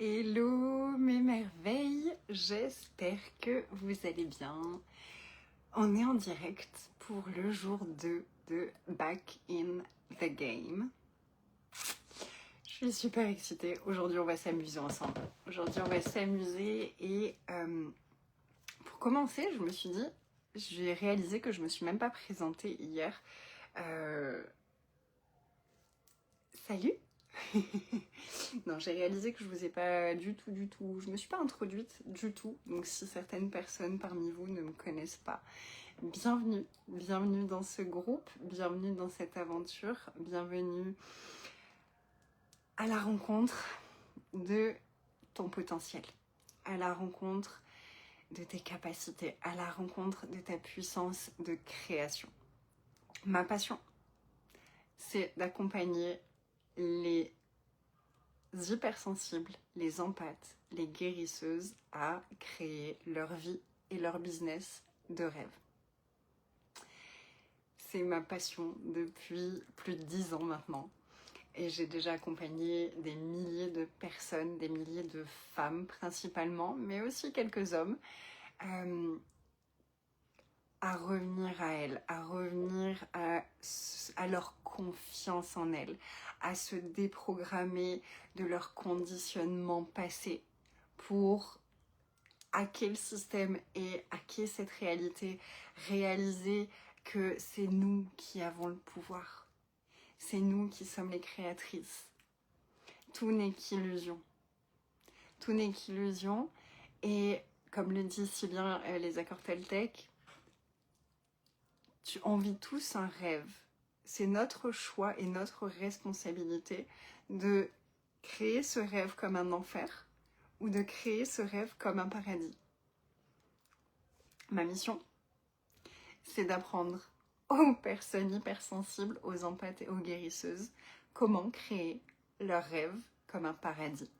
Hello mes merveilles, j'espère que vous allez bien. On est en direct pour le jour 2 de Back in the Game. Je suis super excitée, aujourd'hui on va s'amuser ensemble. Aujourd'hui on va s'amuser et pour commencer je me suis dit, j'ai réalisé que je me suis même pas présentée hier. Salut. Non, j'ai réalisé que je vous ai pas du tout, je me suis pas introduite du tout. Donc si certaines personnes parmi vous ne me connaissent pas, bienvenue dans ce groupe, bienvenue dans cette aventure, bienvenue à la rencontre de ton potentiel, à la rencontre de tes capacités, à la rencontre de ta puissance de création. Ma passion, c'est d'accompagner les hypersensibles, les empathes, les guérisseuses à créer leur vie et leur business de rêve. C'est ma passion depuis plus de 10 ans maintenant. Et j'ai déjà accompagné des milliers de personnes, des milliers de femmes principalement, mais aussi quelques hommes, à revenir à elles, à revenir à leur confiance en elles, à se déprogrammer de leur conditionnement passé pour hacker le système et hacker cette réalité, réaliser que c'est nous qui avons le pouvoir, c'est nous qui sommes les créatrices. Tout n'est qu'illusion. Tout n'est qu'illusion et comme le dit si bien les accords Toltec, on vit tous un rêve. C'est notre choix et notre responsabilité de créer ce rêve comme un enfer ou de créer ce rêve comme un paradis. Ma mission, c'est d'apprendre aux personnes hypersensibles, aux empathes et aux guérisseuses comment créer leur rêve comme un paradis.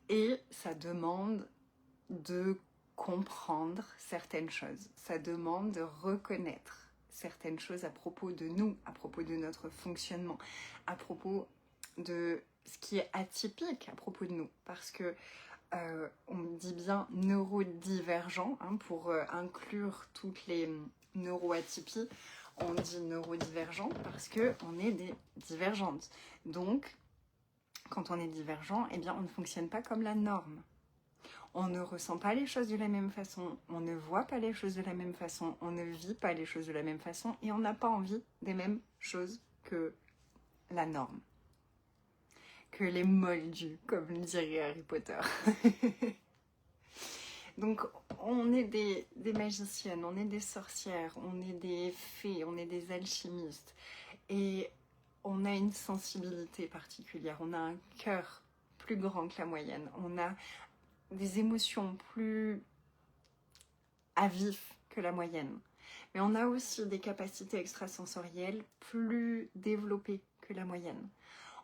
Et ça demande de comprendre certaines choses. Ça demande de reconnaître certaines choses à propos de nous, à propos de notre fonctionnement, à propos de ce qui est atypique à propos de nous. Parce que on dit bien neurodivergent, pour inclure toutes les neuroatypies. On dit neurodivergent parce qu'on est des divergentes. Donc, quand on est divergent, eh bien, on ne fonctionne pas comme la norme. On ne ressent pas les choses de la même façon, on ne voit pas les choses de la même façon, on ne vit pas les choses de la même façon et on n'a pas envie des mêmes choses que la norme. Que les moldus, comme le dirait Harry Potter. Donc on est des magiciennes, on est des sorcières, on est des fées, on est des alchimistes et on a une sensibilité particulière, on a un cœur plus grand que la moyenne, on a des émotions plus à vif que la moyenne. Mais on a aussi des capacités extrasensorielles plus développées que la moyenne.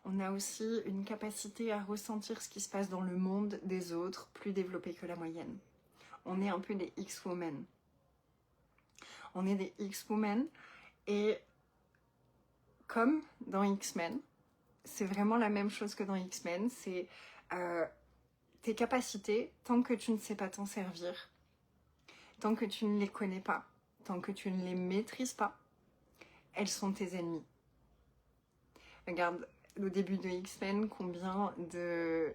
On a aussi une capacité à ressentir ce qui se passe dans le monde des autres plus développée que la moyenne. On est un peu des X-Women. On est des X-Women et comme dans X-Men, c'est vraiment la même chose que dans X-Men, c'est tes capacités, tant que tu ne sais pas t'en servir, tant que tu ne les connais pas, tant que tu ne les maîtrises pas, elles sont tes ennemis. Regarde, au début de X-Men, combien de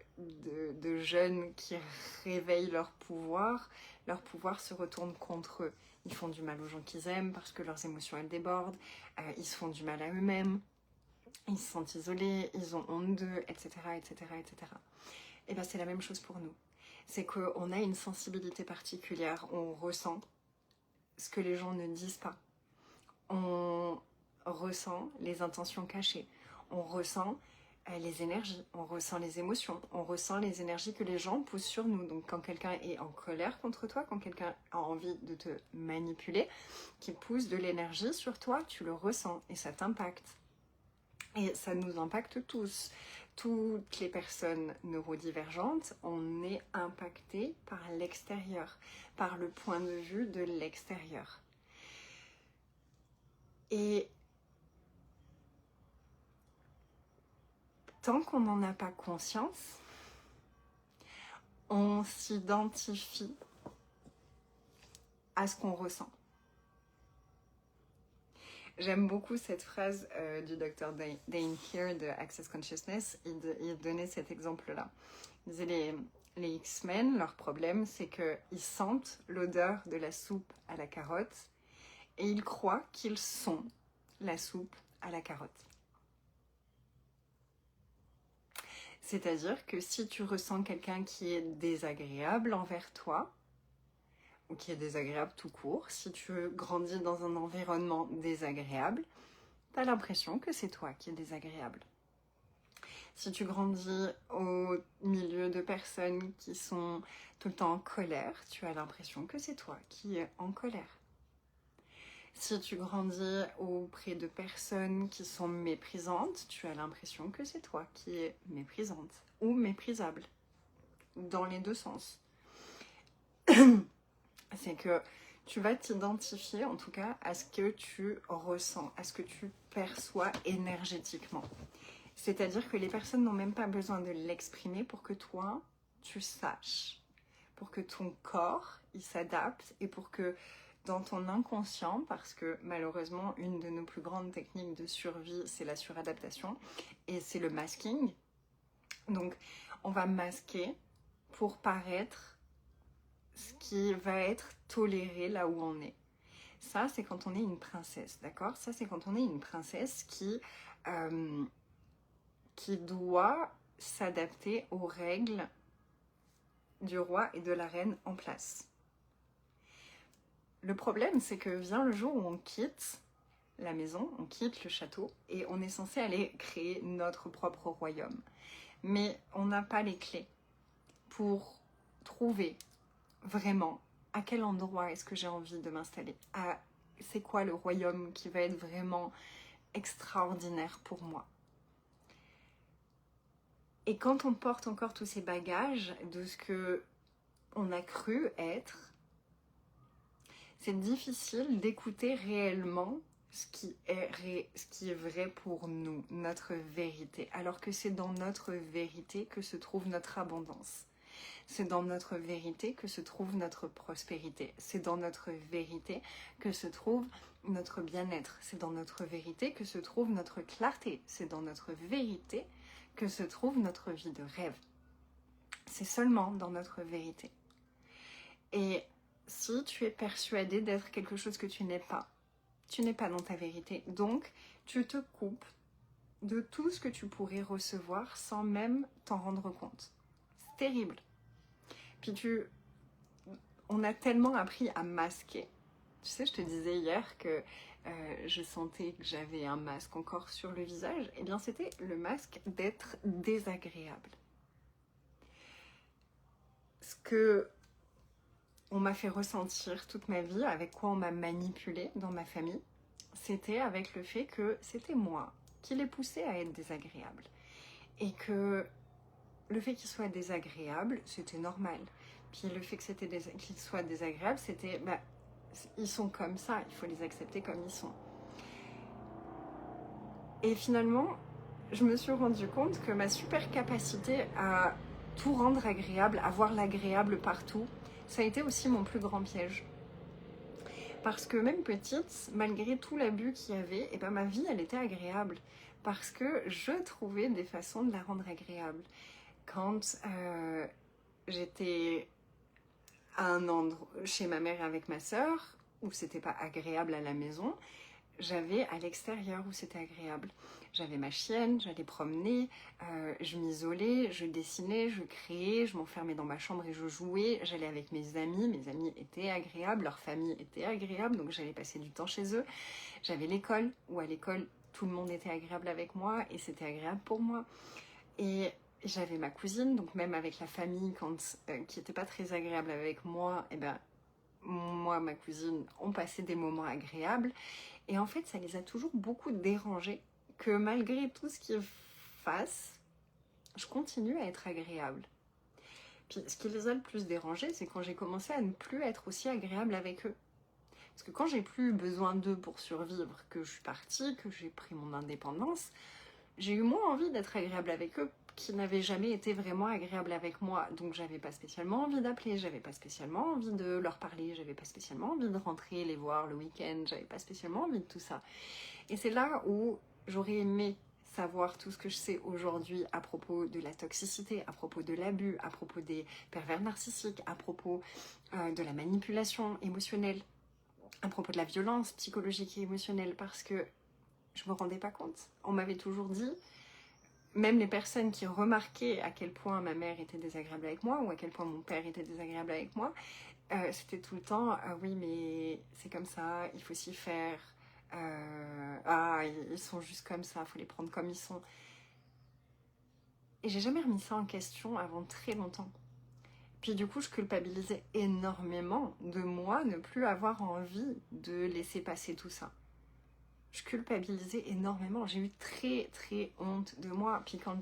jeunes qui réveillent leur pouvoir se retourne contre eux. Ils font du mal aux gens qu'ils aiment parce que leurs émotions elles débordent, ils se font du mal à eux-mêmes, ils se sentent isolés, ils ont honte d'eux, etc., etc., etc. Et bien c'est la même chose pour nous. C'est qu'on a une sensibilité particulière, on ressent ce que les gens ne disent pas. On ressent les intentions cachées, on ressent les énergies, on ressent les émotions, on ressent les énergies que les gens posent sur nous. Donc quand quelqu'un est en colère contre toi, quand quelqu'un a envie de te manipuler, qui pousse de l'énergie sur toi, tu le ressens et ça t'impacte. Et ça nous impacte tous. Toutes les personnes neurodivergentes, on est impacté par l'extérieur, par le point de vue de l'extérieur. Et tant qu'on n'en a pas conscience, on s'identifie à ce qu'on ressent. J'aime beaucoup cette phrase du Dr. Dane Here de Access Consciousness. Il donnait cet exemple-là. Il disait les X-Men, leur problème, c'est qu'ils sentent l'odeur de la soupe à la carotte et ils croient qu'ils sont la soupe à la carotte. C'est-à-dire que si tu ressens quelqu'un qui est désagréable envers toi, ou qui est désagréable tout court, si tu grandis dans un environnement désagréable, tu as l'impression que c'est toi qui es désagréable. Si tu grandis au milieu de personnes qui sont tout le temps en colère, tu as l'impression que c'est toi qui es en colère. Si tu grandis auprès de personnes qui sont méprisantes, tu as l'impression que c'est toi qui es méprisante ou méprisable, dans les deux sens. C'est que tu vas t'identifier en tout cas à ce que tu ressens, à ce que tu perçois énergétiquement. C'est-à-dire que les personnes n'ont même pas besoin de l'exprimer pour que toi, tu saches, pour que ton corps, il s'adapte et pour que dans ton inconscient, parce que malheureusement, une de nos plus grandes techniques de survie, c'est la suradaptation et c'est le masking. Donc, on va masquer pour paraître ce qui va être toléré là où on est. Ça, c'est quand on est une princesse, d'accord? Ça, c'est quand on est une princesse qui doit s'adapter aux règles du roi et de la reine en place. Le problème, c'est que vient le jour où on quitte la maison, on quitte le château, et on est censé aller créer notre propre royaume. Mais on n'a pas les clés pour trouver vraiment à quel endroit est-ce que j'ai envie de m'installer. C'est quoi le royaume qui va être vraiment extraordinaire pour moi. Et quand on porte encore tous ces bagages de ce que on a cru être, c'est difficile d'écouter réellement ce qui est vrai pour nous, notre vérité. Alors que c'est dans notre vérité que se trouve notre abondance. C'est dans notre vérité que se trouve notre prospérité. C'est dans notre vérité que se trouve notre bien-être. C'est dans notre vérité que se trouve notre clarté. C'est dans notre vérité que se trouve notre vie de rêve. C'est seulement dans notre vérité. Et si tu es persuadé d'être quelque chose que tu n'es pas dans ta vérité. Donc, tu te coupes de tout ce que tu pourrais recevoir sans même t'en rendre compte. C'est terrible. Puis on a tellement appris à masquer. Tu sais, je te disais hier que je sentais que j'avais un masque encore sur le visage. Eh bien, c'était le masque d'être désagréable. Ce que on m'a fait ressentir toute ma vie, avec quoi on m'a manipulée dans ma famille, c'était avec le fait que c'était moi qui les poussais à être désagréable. Et que le fait qu'ils soient désagréables, c'était normal. Puis le fait qu'ils soient désagréables, c'était, ils sont comme ça, il faut les accepter comme ils sont. Et finalement, je me suis rendu compte que ma super capacité à tout rendre agréable, à voir l'agréable partout, ça a été aussi mon plus grand piège. Parce que même petite, malgré tout l'abus qu'il y avait, ma vie, elle était agréable. Parce que je trouvais des façons de la rendre agréable. Quand j'étais à un endroit chez ma mère avec ma sœur, où c'était pas agréable à la maison, j'avais à l'extérieur où c'était agréable. J'avais ma chienne, j'allais promener, je m'isolais, je dessinais, je créais, je m'enfermais dans ma chambre et je jouais. J'allais avec mes amis étaient agréables, leur famille était agréable, donc j'allais passer du temps chez eux. J'avais l'école, où à l'école, tout le monde était agréable avec moi et c'était agréable pour moi. Et j'avais ma cousine, donc même avec la famille qui n'était pas très agréable avec moi, moi, ma cousine, on passait des moments agréables. Et en fait, ça les a toujours beaucoup dérangés que malgré tout ce qu'ils fassent, je continue à être agréable. Puis ce qui les a le plus dérangés, c'est quand j'ai commencé à ne plus être aussi agréable avec eux. Parce que quand j'ai plus besoin d'eux pour survivre, que je suis partie, que j'ai pris mon indépendance, j'ai eu moins envie d'être agréable avec eux qui n'avaient jamais été vraiment agréables avec moi. Donc j'avais pas spécialement envie d'appeler, j'avais pas spécialement envie de leur parler, j'avais pas spécialement envie de rentrer, les voir le week-end, j'avais pas spécialement envie de tout ça. Et c'est là où j'aurais aimé savoir tout ce que je sais aujourd'hui à propos de la toxicité, à propos de l'abus, à propos des pervers narcissiques, à propos de la manipulation émotionnelle, à propos de la violence psychologique et émotionnelle, parce que je me rendais pas compte. On m'avait toujours dit, même les personnes qui remarquaient à quel point ma mère était désagréable avec moi ou à quel point mon père était désagréable avec moi, c'était tout le temps oui mais c'est comme ça, il faut s'y faire, ils sont juste comme ça, il faut les prendre comme ils sont. Et j'ai jamais remis ça en question avant très longtemps. Puis du coup je culpabilisais énormément de moi ne plus avoir envie de laisser passer tout ça. Je culpabilisais énormément, j'ai eu très très honte de moi. Puis quand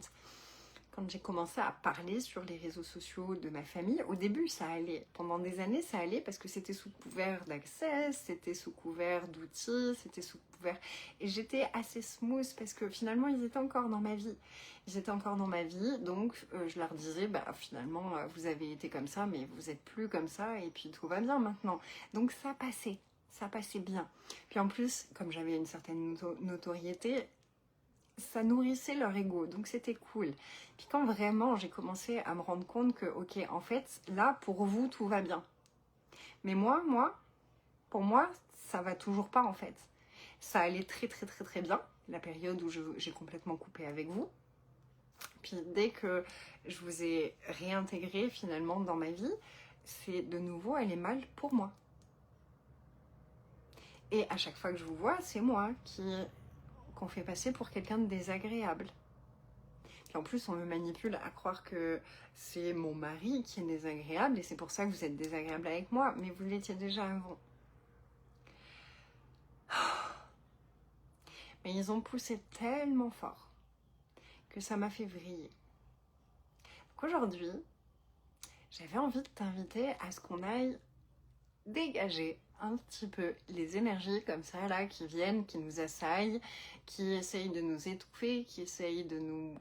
j'ai commencé à parler sur les réseaux sociaux de ma famille, au début ça allait, pendant des années ça allait parce que c'était sous couvert d'accès, c'était sous couvert d'outils, c'était sous couvert... Et j'étais assez smooth parce que finalement ils étaient encore dans ma vie. Ils étaient encore dans ma vie, donc je leur disais, finalement vous avez été comme ça, mais vous êtes plus comme ça et puis tout va bien maintenant. Donc ça passait bien. Puis en plus, comme j'avais une certaine notoriété, ça nourrissait leur ego, donc c'était cool. Puis quand vraiment j'ai commencé à me rendre compte que, ok, en fait, là, pour vous, tout va bien. Mais pour moi, ça va toujours pas, en fait. Ça allait très, très, très, très bien, la période où j'ai complètement coupé avec vous. Puis dès que je vous ai réintégré, finalement, dans ma vie, c'est de nouveau aller mal pour moi. Et à chaque fois que je vous vois, c'est moi qu'on fait passer pour quelqu'un de désagréable. Puis en plus, on me manipule à croire que c'est mon mari qui est désagréable et c'est pour ça que vous êtes désagréable avec moi, mais vous l'étiez déjà avant. Mais ils ont poussé tellement fort que ça m'a fait vriller. Donc aujourd'hui, j'avais envie de t'inviter à ce qu'on aille dégager un petit peu les énergies comme ça là qui viennent, qui nous assaillent, qui essayent de nous étouffer, qui essayent de nous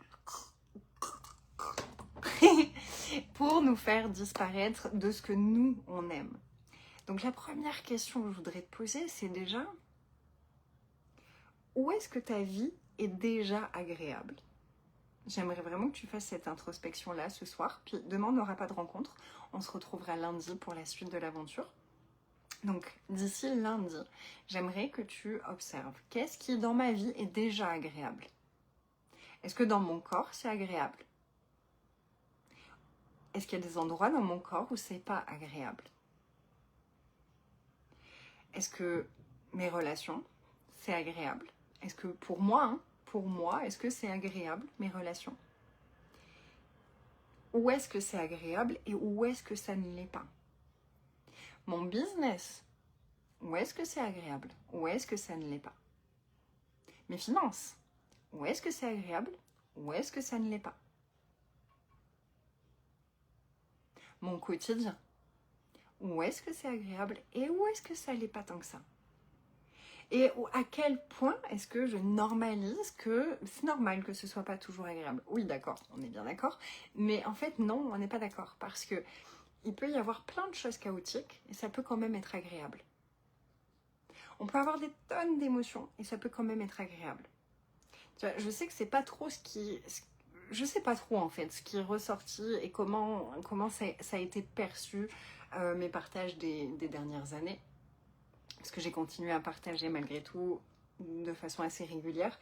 pour nous faire disparaître de ce que nous on aime. Donc la première question que je voudrais te poser, c'est déjà où est-ce que ta vie est déjà agréable? J'aimerais vraiment que tu fasses cette introspection là ce soir, puis demain on n'aura pas de rencontre, on se retrouvera lundi pour la suite de l'aventure. Donc d'ici lundi, j'aimerais que tu observes qu'est-ce qui dans ma vie est déjà agréable. Est-ce que dans mon corps c'est agréable? Est-ce qu'il y a des endroits dans mon corps où c'est pas agréable? Est-ce que mes relations, c'est agréable? Est-ce que pour moi, est-ce que c'est agréable, mes relations? Où est-ce que c'est agréable et où est-ce que ça ne l'est pas? Mon business, où est-ce que c'est agréable? Où est-ce que ça ne l'est pas? Mes finances, où est-ce que c'est agréable? Où est-ce que ça ne l'est pas? Mon quotidien, où est-ce que c'est agréable et où est-ce que ça l'est pas tant que ça? Et à quel point est-ce que je normalise que c'est normal que ce soit pas toujours agréable? Oui, d'accord, on est bien d'accord. Mais en fait, non, on n'est pas d'accord. Parce que il peut y avoir plein de choses chaotiques et ça peut quand même être agréable. On peut avoir des tonnes d'émotions et ça peut quand même être agréable. Tu vois, je sais que c'est pas trop je sais pas trop en fait ce qui est ressorti et comment ça a été perçu mes partages des dernières années. Parce que j'ai continué à partager malgré tout de façon assez régulière.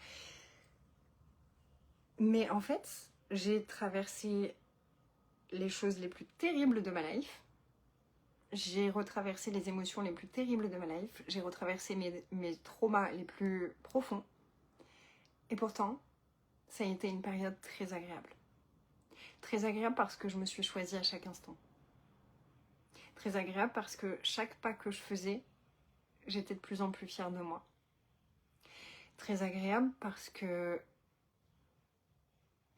Mais en fait, j'ai traversé les choses les plus terribles de ma life. J'ai retraversé les émotions les plus terribles de ma life. J'ai retraversé mes traumas les plus profonds. Et pourtant, ça a été une période très agréable. Très agréable parce que je me suis choisie à chaque instant. Très agréable parce que chaque pas que je faisais, j'étais de plus en plus fière de moi. Très agréable parce que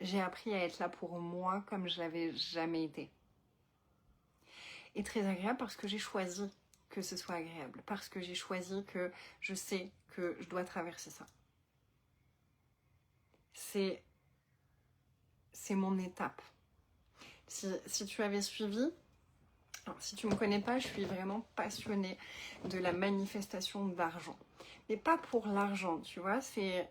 j'ai appris à être là pour moi comme je l'avais jamais été. Et très agréable parce que j'ai choisi que ce soit agréable. Parce que j'ai choisi que je sais que je dois traverser ça. c'est mon étape. Si tu avais suivi, alors, si tu ne me connais pas, je suis vraiment passionnée de la manifestation d'argent. Mais pas pour l'argent, tu vois, c'est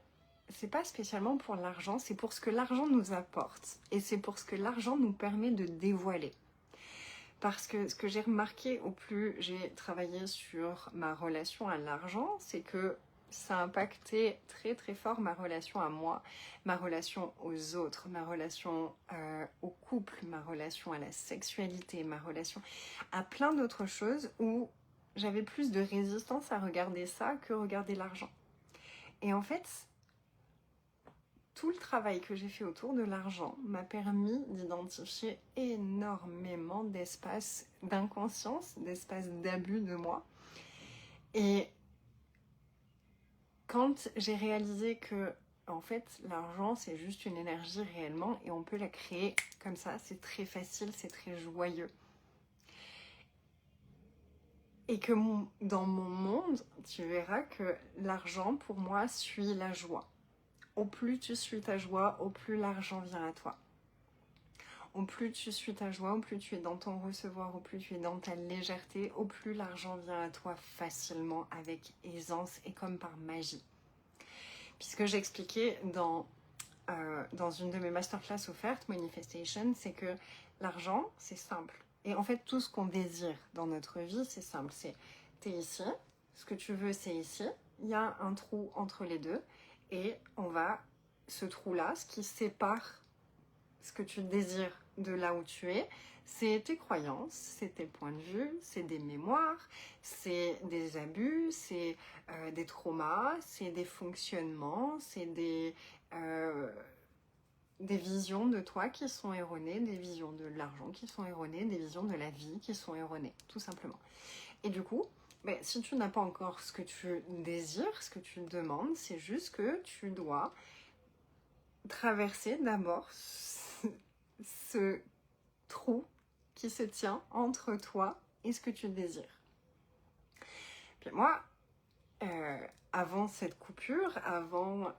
pas spécialement pour l'argent, c'est pour ce que l'argent nous apporte. Et c'est pour ce que l'argent nous permet de dévoiler. Parce que ce que j'ai remarqué au plus j'ai travaillé sur ma relation à l'argent, c'est que ça a impacté très très fort ma relation à moi, ma relation aux autres, ma relation au couple, ma relation à la sexualité, ma relation à plein d'autres choses où j'avais plus de résistance à regarder ça que regarder l'argent. Et en fait, tout le travail que j'ai fait autour de l'argent m'a permis d'identifier énormément d'espace d'inconscience, d'espace d'abus de moi. Et quand j'ai réalisé que, en fait, l'argent, c'est juste une énergie réellement et on peut la créer comme ça, c'est très facile, c'est très joyeux. Et que dans mon monde, tu verras que l'argent, pour moi, suit la joie. Au plus tu suis ta joie, au plus l'argent vient à toi. Au plus tu suis ta joie, au plus tu es dans ton recevoir, au plus tu es dans ta légèreté, au plus l'argent vient à toi facilement, avec aisance et comme par magie. Puisque j'expliquais dans une de mes masterclass offertes, Manifestation, c'est que l'argent, c'est simple. Et en fait, tout ce qu'on désire dans notre vie, c'est simple. C'est, t'es ici, ce que tu veux, c'est ici. Il y a un trou entre les deux. Et ce trou-là, ce qui sépare ce que tu désires de là où tu es, c'est tes croyances, c'est tes points de vue, c'est des mémoires, c'est des abus, c'est des traumas, c'est des fonctionnements, c'est des visions de toi qui sont erronées, des visions de l'argent qui sont erronées, des visions de la vie qui sont erronées, tout simplement. Et du coup, si tu n'as pas encore ce que tu désires, ce que tu demandes, c'est juste que tu dois traverser d'abord ce trou qui se tient entre toi et ce que tu désires. Puis moi, avant cette coupure, avant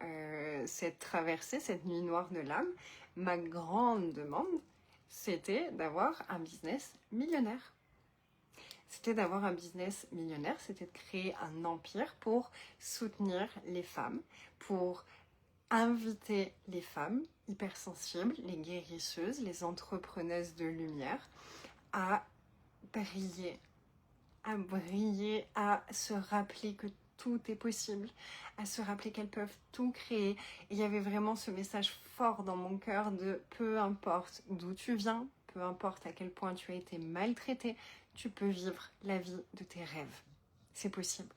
cette traversée, cette nuit noire de l'âme, ma grande demande, c'était d'avoir un business millionnaire. C'était d'avoir un business millionnaire, c'était de créer un empire pour soutenir les femmes, pour inviter les femmes hypersensibles, les guérisseuses, les entrepreneuses de lumière à briller, à se rappeler que tout est possible, à se rappeler qu'elles peuvent tout créer. Et il y avait vraiment ce message fort dans mon cœur de peu importe d'où tu viens, peu importe à quel point tu as été maltraité, tu peux vivre la vie de tes rêves. C'est possible.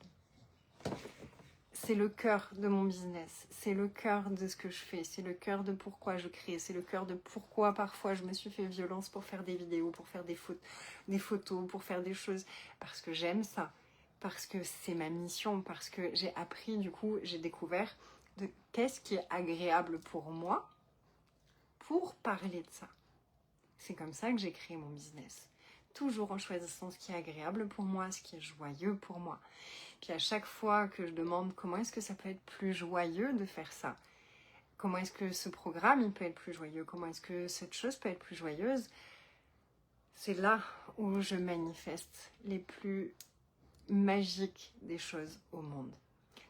C'est le cœur de mon business, c'est le cœur de ce que je fais, c'est le cœur de pourquoi je crée, c'est le cœur de pourquoi parfois je me suis fait violence pour faire des vidéos, pour faire des photos, pour faire des choses, parce que j'aime ça, parce que c'est ma mission, parce que j'ai appris, du coup, j'ai découvert de qu'est-ce qui est agréable pour moi pour parler de ça. C'est comme ça que j'ai créé mon business. Toujours en choisissant ce qui est agréable pour moi, ce qui est joyeux pour moi. Puis à chaque fois que je demande comment est-ce que ça peut être plus joyeux de faire ça, comment est-ce que ce programme il peut être plus joyeux, comment est-ce que cette chose peut être plus joyeuse, c'est là où je manifeste les plus magiques des choses au monde.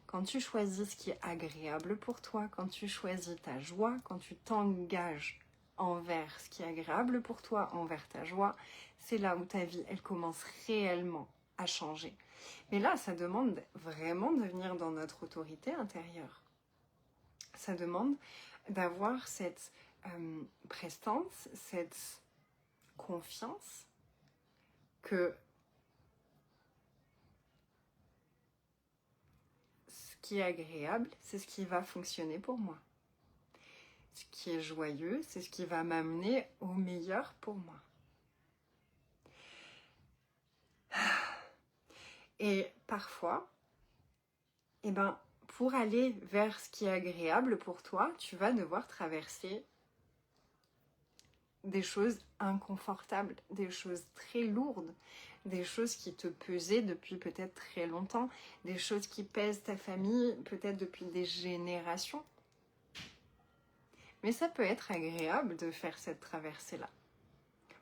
Quand tu choisis ce qui est agréable pour toi, quand tu choisis ta joie, quand tu t'engages envers ce qui est agréable pour toi, envers ta joie, c'est là où ta vie, elle commence réellement à changer. Mais là, ça demande vraiment de venir dans notre autorité intérieure. Ça demande d'avoir cette prestance, cette confiance que ce qui est agréable, c'est ce qui va fonctionner pour moi. Ce qui est joyeux, c'est ce qui va m'amener au meilleur pour moi. Et parfois, pour aller vers ce qui est agréable pour toi, tu vas devoir traverser des choses inconfortables, des choses très lourdes, des choses qui te pesaient depuis peut-être très longtemps, des choses qui pèsent ta famille peut-être depuis des générations. Mais ça peut être agréable de faire cette traversée-là.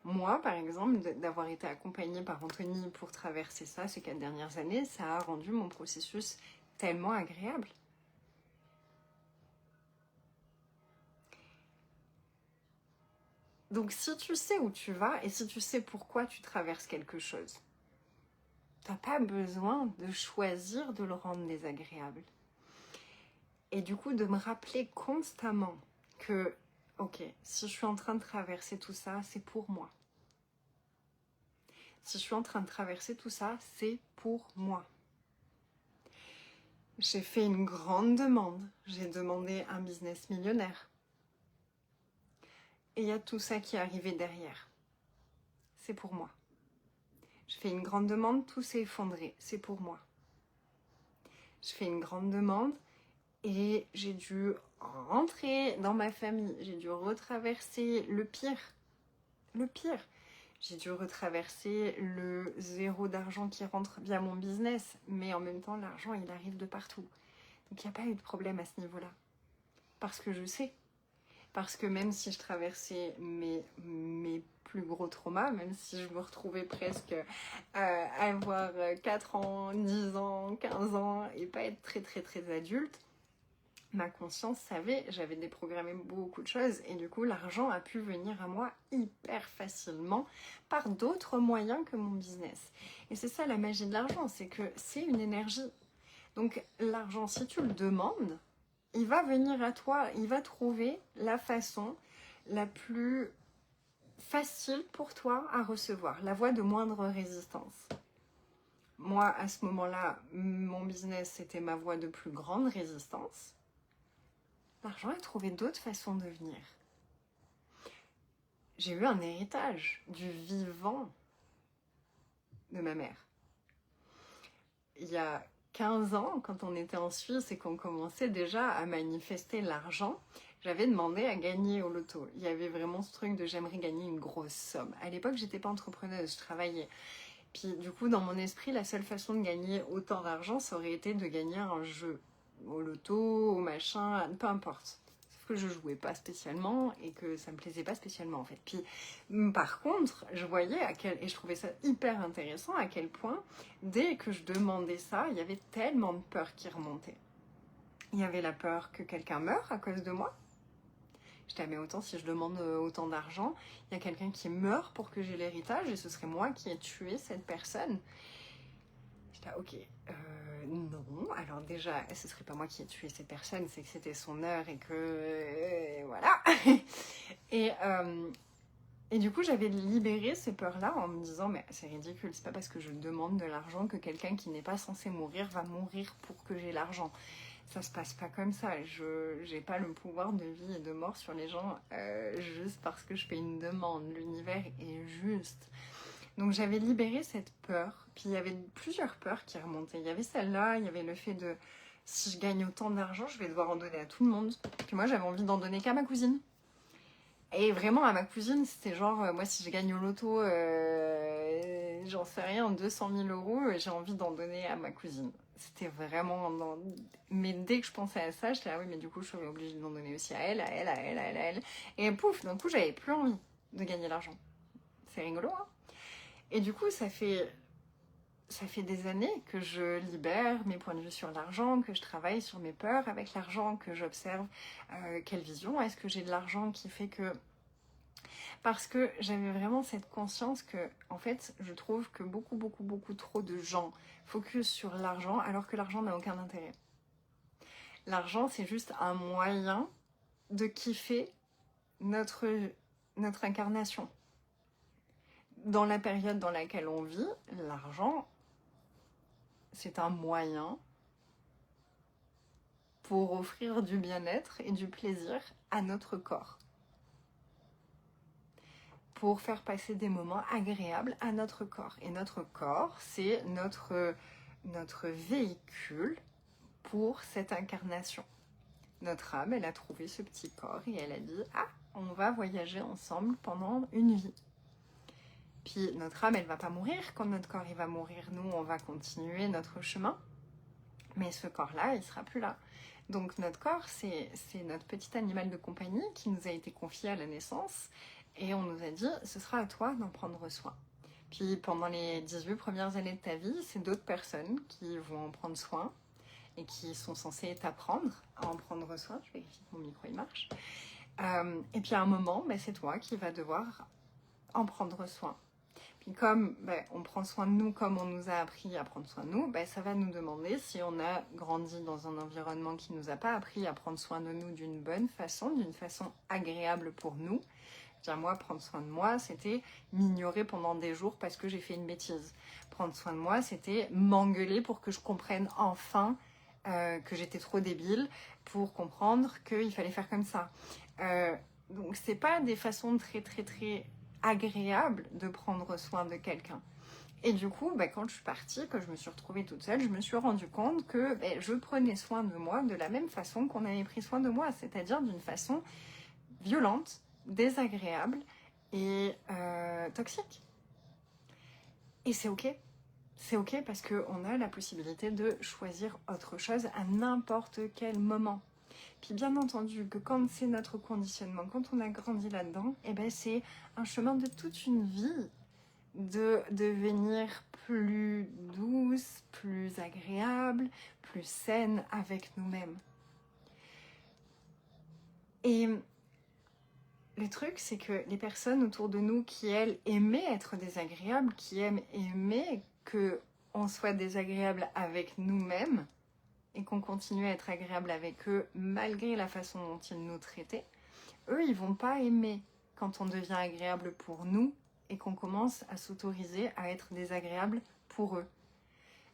Moi, par exemple, d'avoir été accompagnée par Anthony pour traverser ça ces 4 dernières années, ça a rendu mon processus tellement agréable. Donc si tu sais où tu vas et si tu sais pourquoi tu traverses quelque chose, t'as pas besoin de choisir de le rendre désagréable. Et du coup, de me rappeler constamment que, ok, si je suis en train de traverser tout ça, c'est pour moi. Si je suis en train de traverser tout ça, c'est pour moi. J'ai fait une grande demande. J'ai demandé un business millionnaire. Et il y a tout ça qui est arrivé derrière. C'est pour moi. Je fais une grande demande, tout s'est effondré. C'est pour moi. Je fais une grande demande et j'ai dû rentrer dans ma famille. J'ai dû retraverser le pire. Le pire. J'ai dû retraverser le zéro d'argent qui rentre via mon business. Mais en même temps, l'argent, il arrive de partout. Donc il n'y a pas eu de problème à ce niveau-là. Parce que je sais. Parce que même si je traversais mes plus gros traumas, même si je me retrouvais presque à avoir 4 ans, 10 ans, 15 ans et pas être très très très adulte, ma conscience savait, j'avais déprogrammé beaucoup de choses et du coup l'argent a pu venir à moi hyper facilement par d'autres moyens que mon business. Et c'est ça la magie de l'argent, c'est que c'est une énergie. Donc l'argent, si tu le demandes, il va venir à toi, il va trouver la façon la plus facile pour toi à recevoir, la voie de moindre résistance. Moi, à ce moment-là, mon business, c'était ma voie de plus grande résistance. L'argent a trouvé d'autres façons de venir. J'ai eu un héritage du vivant de ma mère. Il y a 15 ans, quand on était en Suisse et qu'on commençait déjà à manifester l'argent, j'avais demandé à gagner au loto. Il y avait vraiment ce truc de j'aimerais gagner une grosse somme. À l'époque, j'étais pas entrepreneuse, je travaillais. Puis du coup, dans mon esprit, la seule façon de gagner autant d'argent, ça aurait été de gagner un jeu. Au loto, au machin, peu importe. Sauf que je jouais pas spécialement et que ça me plaisait pas spécialement en fait. Puis par contre, je voyais et je trouvais ça hyper intéressant à quel point, dès que je demandais ça, il y avait tellement de peur qui remontait. Il y avait la peur que quelqu'un meure à cause de moi. J'étais, mais autant si je demande autant d'argent, il y a quelqu'un qui meurt pour que j'ai l'héritage et ce serait moi qui ai tué cette personne. J'étais, ok, non. Alors déjà, ce serait pas moi qui ai tué cette personne, c'est que c'était son heure et que... voilà. Et du coup, j'avais libéré ces peurs-là en me disant, mais c'est ridicule, c'est pas parce que je demande de l'argent que quelqu'un qui n'est pas censé mourir va mourir pour que j'ai l'argent. Ça se passe pas comme ça. Je n'ai pas le pouvoir de vie et de mort sur les gens juste parce que je fais une demande. L'univers est juste. Donc j'avais libéré cette peur. Puis il y avait plusieurs peurs qui remontaient. Il y avait celle-là, il y avait le fait de si je gagne autant d'argent, je vais devoir en donner à tout le monde. Puis moi, j'avais envie d'en donner qu'à ma cousine. Et vraiment, à ma cousine, c'était genre, moi, si je gagne au loto, j'en sais rien, 200 000 €, j'ai envie d'en donner à ma cousine. C'était vraiment... Mais dès que je pensais à ça, j'étais là, oui, mais du coup, je suis obligée d'en donner aussi à elle, à elle, à elle, à elle, à elle. Et pouf, d'un coup, j'avais plus envie de gagner l'argent. C'est rigolo, hein? Et du coup, ça fait des années que je libère mes points de vue sur l'argent, que je travaille sur mes peurs avec l'argent, que j'observe quelle vision est-ce que j'ai de l'argent qui fait que... Parce que j'avais vraiment cette conscience que, en fait, je trouve que beaucoup trop de gens focus sur l'argent alors que l'argent n'a aucun intérêt. L'argent, c'est juste un moyen de kiffer notre incarnation. Dans la période dans laquelle on vit, l'argent, c'est un moyen pour offrir du bien-être et du plaisir à notre corps. Pour faire passer des moments agréables à notre corps. Et notre corps, c'est notre véhicule pour cette incarnation. Notre âme, elle a trouvé ce petit corps et elle a dit « Ah, on va voyager ensemble pendant une vie ». Puis notre âme, elle va pas mourir quand notre corps il va mourir. Nous, on va continuer notre chemin. Mais ce corps-là, il sera plus là. Donc notre corps, c'est notre petit animal de compagnie qui nous a été confié à la naissance et on nous a dit, ce sera à toi d'en prendre soin. Puis pendant les 18 premières années de ta vie, c'est d'autres personnes qui vont en prendre soin et qui sont censées t'apprendre à en prendre soin. Je vérifie que mon micro il marche. Et puis à un moment, c'est toi qui vas devoir en prendre soin. Puis comme on prend soin de nous comme on nous a appris à prendre soin de nous, ça va nous demander si on a grandi dans un environnement qui ne nous a pas appris à prendre soin de nous d'une bonne façon, d'une façon agréable pour nous. Moi, prendre soin de moi, c'était m'ignorer pendant des jours parce que j'ai fait une bêtise. Prendre soin de moi, c'était m'engueuler pour que je comprenne enfin que j'étais trop débile pour comprendre qu'il fallait faire comme ça. Donc, c'est pas des façons très, très, très agréables de prendre soin de quelqu'un. Et du coup, quand je suis partie, que je me suis retrouvée toute seule, je me suis rendu compte que je prenais soin de moi de la même façon qu'on avait pris soin de moi, c'est-à-dire d'une façon violente, désagréable et toxique. Et c'est ok. C'est ok parce qu'on a la possibilité de choisir autre chose à n'importe quel moment. Puis bien entendu que quand c'est notre conditionnement, quand on a grandi là-dedans, c'est un chemin de toute une vie de devenir plus douce, plus agréable, plus saine avec nous-mêmes. Et le truc, c'est que les personnes autour de nous qui, elles, aimaient être désagréables, qui aimaient qu'on soit désagréable avec nous-mêmes et qu'on continue à être agréable avec eux malgré la façon dont ils nous traitaient, eux, ils vont pas aimer quand on devient agréable pour nous et qu'on commence à s'autoriser à être désagréable pour eux.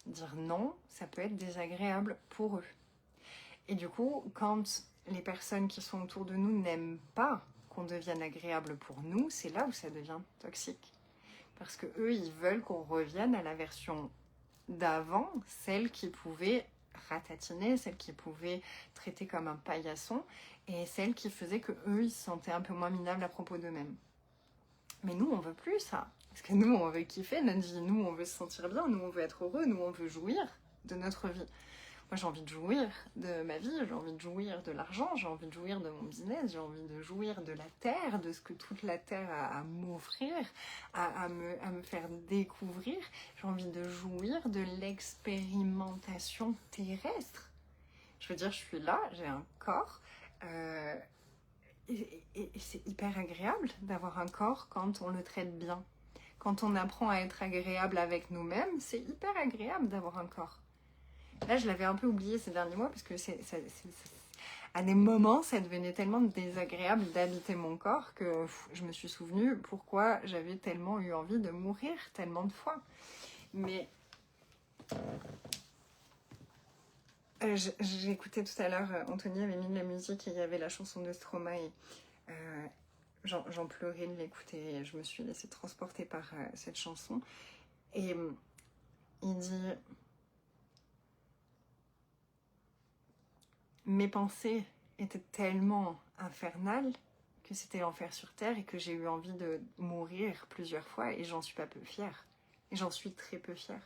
Dire non, ça peut être désagréable pour eux. Et du coup, quand les personnes qui sont autour de nous n'aiment pas qu'on devienne agréable pour nous, c'est là où ça devient toxique. Parce que eux, ils veulent qu'on revienne à la version d'avant, celle qui pouvait ratatiner, celle qui pouvait traiter comme un paillasson, et celle qui faisait que eux, ils se sentaient un peu moins minables à propos d'eux-mêmes. Mais nous, on veut plus ça. Parce que nous, on veut kiffer notre vie, nous, on veut se sentir bien, nous, on veut être heureux, nous, on veut jouir de notre vie. Moi, j'ai envie de jouir de ma vie, j'ai envie de jouir de l'argent, j'ai envie de jouir de mon business, j'ai envie de jouir de la terre, de ce que toute la terre a à m'offrir, à me faire découvrir. J'ai envie de jouir de l'expérimentation terrestre. Je veux dire, je suis là, j'ai un corps, et c'est hyper agréable d'avoir un corps quand on le traite bien. Quand on apprend à être agréable avec nous-mêmes, c'est hyper agréable d'avoir un corps. Là, je l'avais un peu oublié ces derniers mois parce que à des moments, ça devenait tellement désagréable d'habiter mon corps que je me suis souvenue pourquoi j'avais tellement eu envie de mourir tellement de fois. Mais j'ai écouté tout à l'heure, Anthony avait mis de la musique et il y avait la chanson de Stromae et j'en pleurais de l'écouter et je me suis laissée transporter par cette chanson. Et il dit... Mes pensées étaient tellement infernales que c'était l'enfer sur terre et que j'ai eu envie de mourir plusieurs fois et j'en suis pas peu fière. Et j'en suis très peu fière.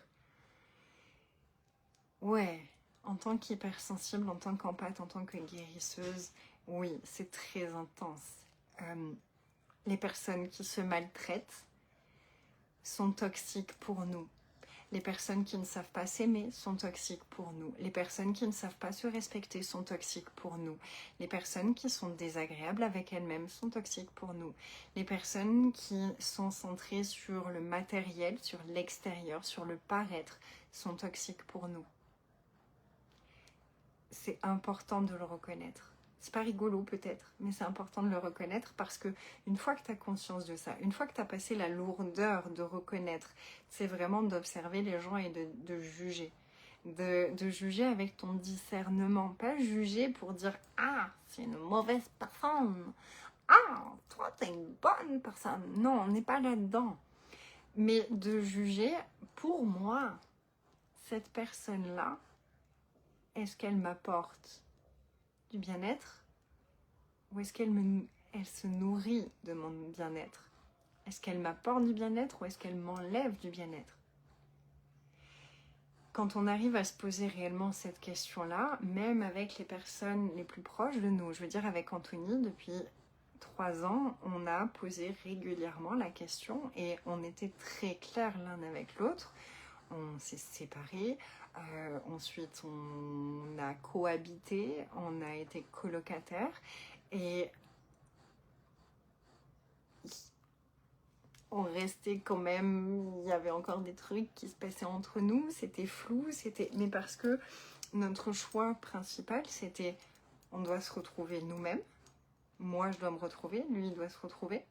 Ouais, en tant qu'hypersensible, en tant qu'empathe, en tant que guérisseuse, oui, c'est très intense. Les personnes qui se maltraitent sont toxiques pour nous. Les personnes qui ne savent pas s'aimer sont toxiques pour nous. Les personnes qui ne savent pas se respecter sont toxiques pour nous. Les personnes qui sont désagréables avec elles-mêmes sont toxiques pour nous. Les personnes qui sont centrées sur le matériel, sur l'extérieur, sur le paraître, sont toxiques pour nous. C'est important de le reconnaître. C'est pas rigolo peut-être, mais c'est important de le reconnaître parce que une fois que tu as conscience de ça, une fois que tu as passé la lourdeur de reconnaître, c'est vraiment d'observer les gens et de juger. De juger avec ton discernement, pas juger pour dire « Ah, c'est une mauvaise personne !»« Ah, toi, t'es une bonne personne !» Non, on n'est pas là-dedans. Mais de juger, pour moi, cette personne-là, est-ce qu'elle m'apporte du bien-être ou est-ce qu'elle se nourrit de mon bien-être? Est-ce qu'elle m'apporte du bien-être ou est-ce qu'elle m'enlève du bien-être? quand on arrive à se poser réellement cette question-là, même avec les personnes les plus proches de nous, je veux dire avec Anthony, depuis 3 ans, on a posé régulièrement la question et on était très clairs l'un avec l'autre. On s'est séparés, ensuite on a cohabité, on a été colocataires et on restait quand même, il y avait encore des trucs qui se passaient entre nous, c'était flou, mais parce que notre choix principal c'était on doit se retrouver nous-mêmes, moi je dois me retrouver, lui il doit se retrouver,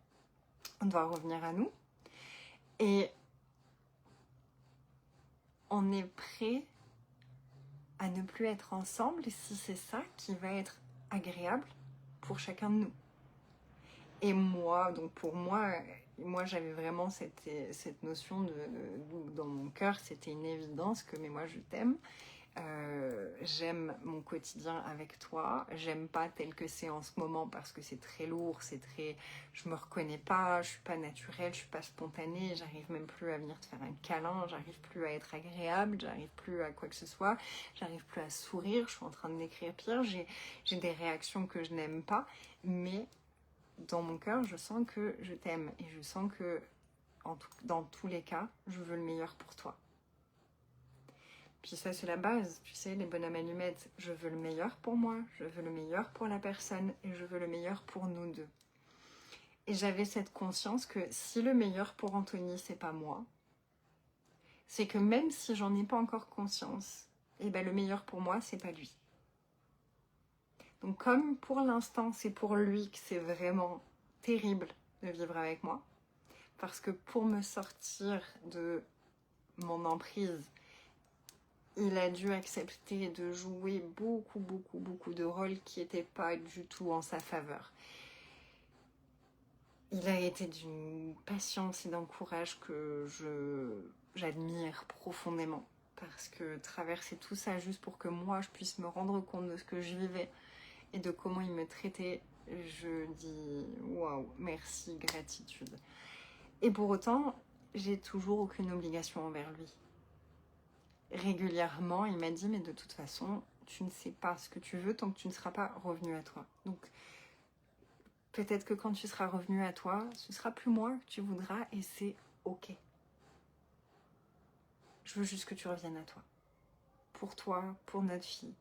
on doit revenir à nous et on est prêt à ne plus être ensemble si c'est ça qui va être agréable pour chacun de nous. Et moi, donc pour moi j'avais vraiment cette notion dans mon cœur, c'était une évidence que mais moi je t'aime, j'aime mon quotidien avec toi, j'aime pas tel que c'est en ce moment parce que c'est très lourd, je me reconnais pas, je suis pas naturelle, je suis pas spontanée, j'arrive même plus à venir te faire un câlin, j'arrive plus à être agréable, j'arrive plus à quoi que ce soit, j'arrive plus à sourire, je suis en train de m'écrire pire, j'ai des réactions que je n'aime pas, mais dans mon cœur, je sens que je t'aime et je sens que dans tous les cas, je veux le meilleur pour toi. Puis ça, c'est la base, tu sais, les bonhommes allumettes. Je veux le meilleur pour moi, je veux le meilleur pour la personne et je veux le meilleur pour nous deux. Et j'avais cette conscience que si le meilleur pour Anthony, c'est pas moi, c'est que même si j'en ai pas encore conscience, eh ben le meilleur pour moi, c'est pas lui. Donc comme pour l'instant, c'est pour lui que c'est vraiment terrible de vivre avec moi, parce que pour me sortir de mon emprise, il a dû accepter de jouer beaucoup de rôles qui n'étaient pas du tout en sa faveur. Il a été d'une patience et d'un courage que j'admire profondément. Parce que traverser tout ça juste pour que moi je puisse me rendre compte de ce que je vivais et de comment il me traitait, je dis waouh, merci, gratitude. Et pour autant, j'ai toujours aucune obligation envers lui. Régulièrement, il m'a dit mais de toute façon, tu ne sais pas ce que tu veux tant que tu ne seras pas revenu à toi. Donc peut-être que quand tu seras revenu à toi, ce sera plus moi que tu voudras et c'est ok. Je veux juste que tu reviennes à toi. Pour toi, pour notre fille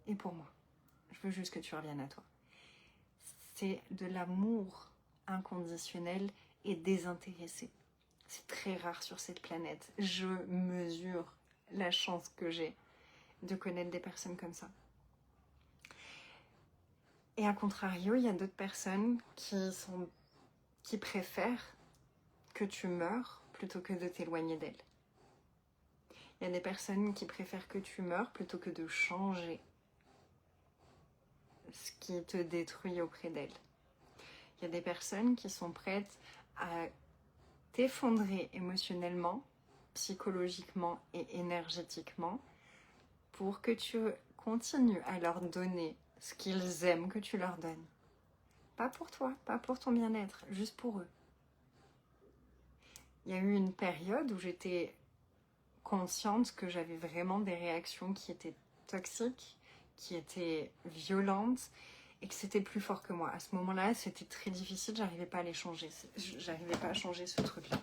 et pour moi. Je veux juste que tu reviennes à toi. C'est de l'amour inconditionnel et désintéressé. C'est très rare sur cette planète. Je mesure la chance que j'ai de connaître des personnes comme ça. Et à contrario, il y a d'autres personnes qui préfèrent que tu meurs plutôt que de t'éloigner d'elles. Il y a des personnes qui préfèrent que tu meurs plutôt que de changer ce qui te détruit auprès d'elles. Il y a des personnes qui sont prêtes à t'effondrer émotionnellement, psychologiquement et énergétiquement pour que tu continues à leur donner ce qu'ils aiment que tu leur donnes. Pas pour toi, pas pour ton bien-être, juste pour eux. Il y a eu une période où j'étais consciente que j'avais vraiment des réactions qui étaient toxiques, qui étaient violentes et que c'était plus fort que moi. À ce moment-là, c'était très difficile, j'arrivais pas à les changer. J'arrivais pas à changer ce truc-là.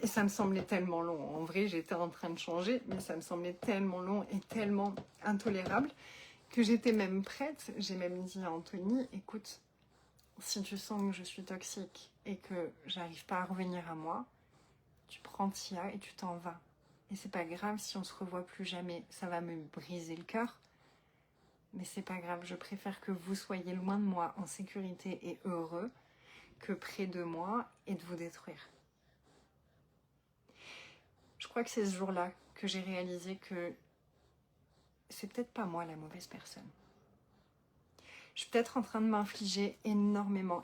Et ça me semblait tellement long. En vrai, j'étais en train de changer, mais ça me semblait tellement long et tellement intolérable que j'étais même prête. J'ai même dit à Anthony, écoute, si tu sens que je suis toxique et que j'arrive pas à revenir à moi, tu prends Tia et tu t'en vas. Et c'est pas grave si on se revoit plus jamais. Ça va me briser le cœur. Mais c'est pas grave, je préfère que vous soyez loin de moi, en sécurité et heureux, que près de moi et de vous détruire. Je crois que c'est ce jour-là que j'ai réalisé que c'est peut-être pas moi la mauvaise personne. Je suis peut-être en train de m'infliger énormément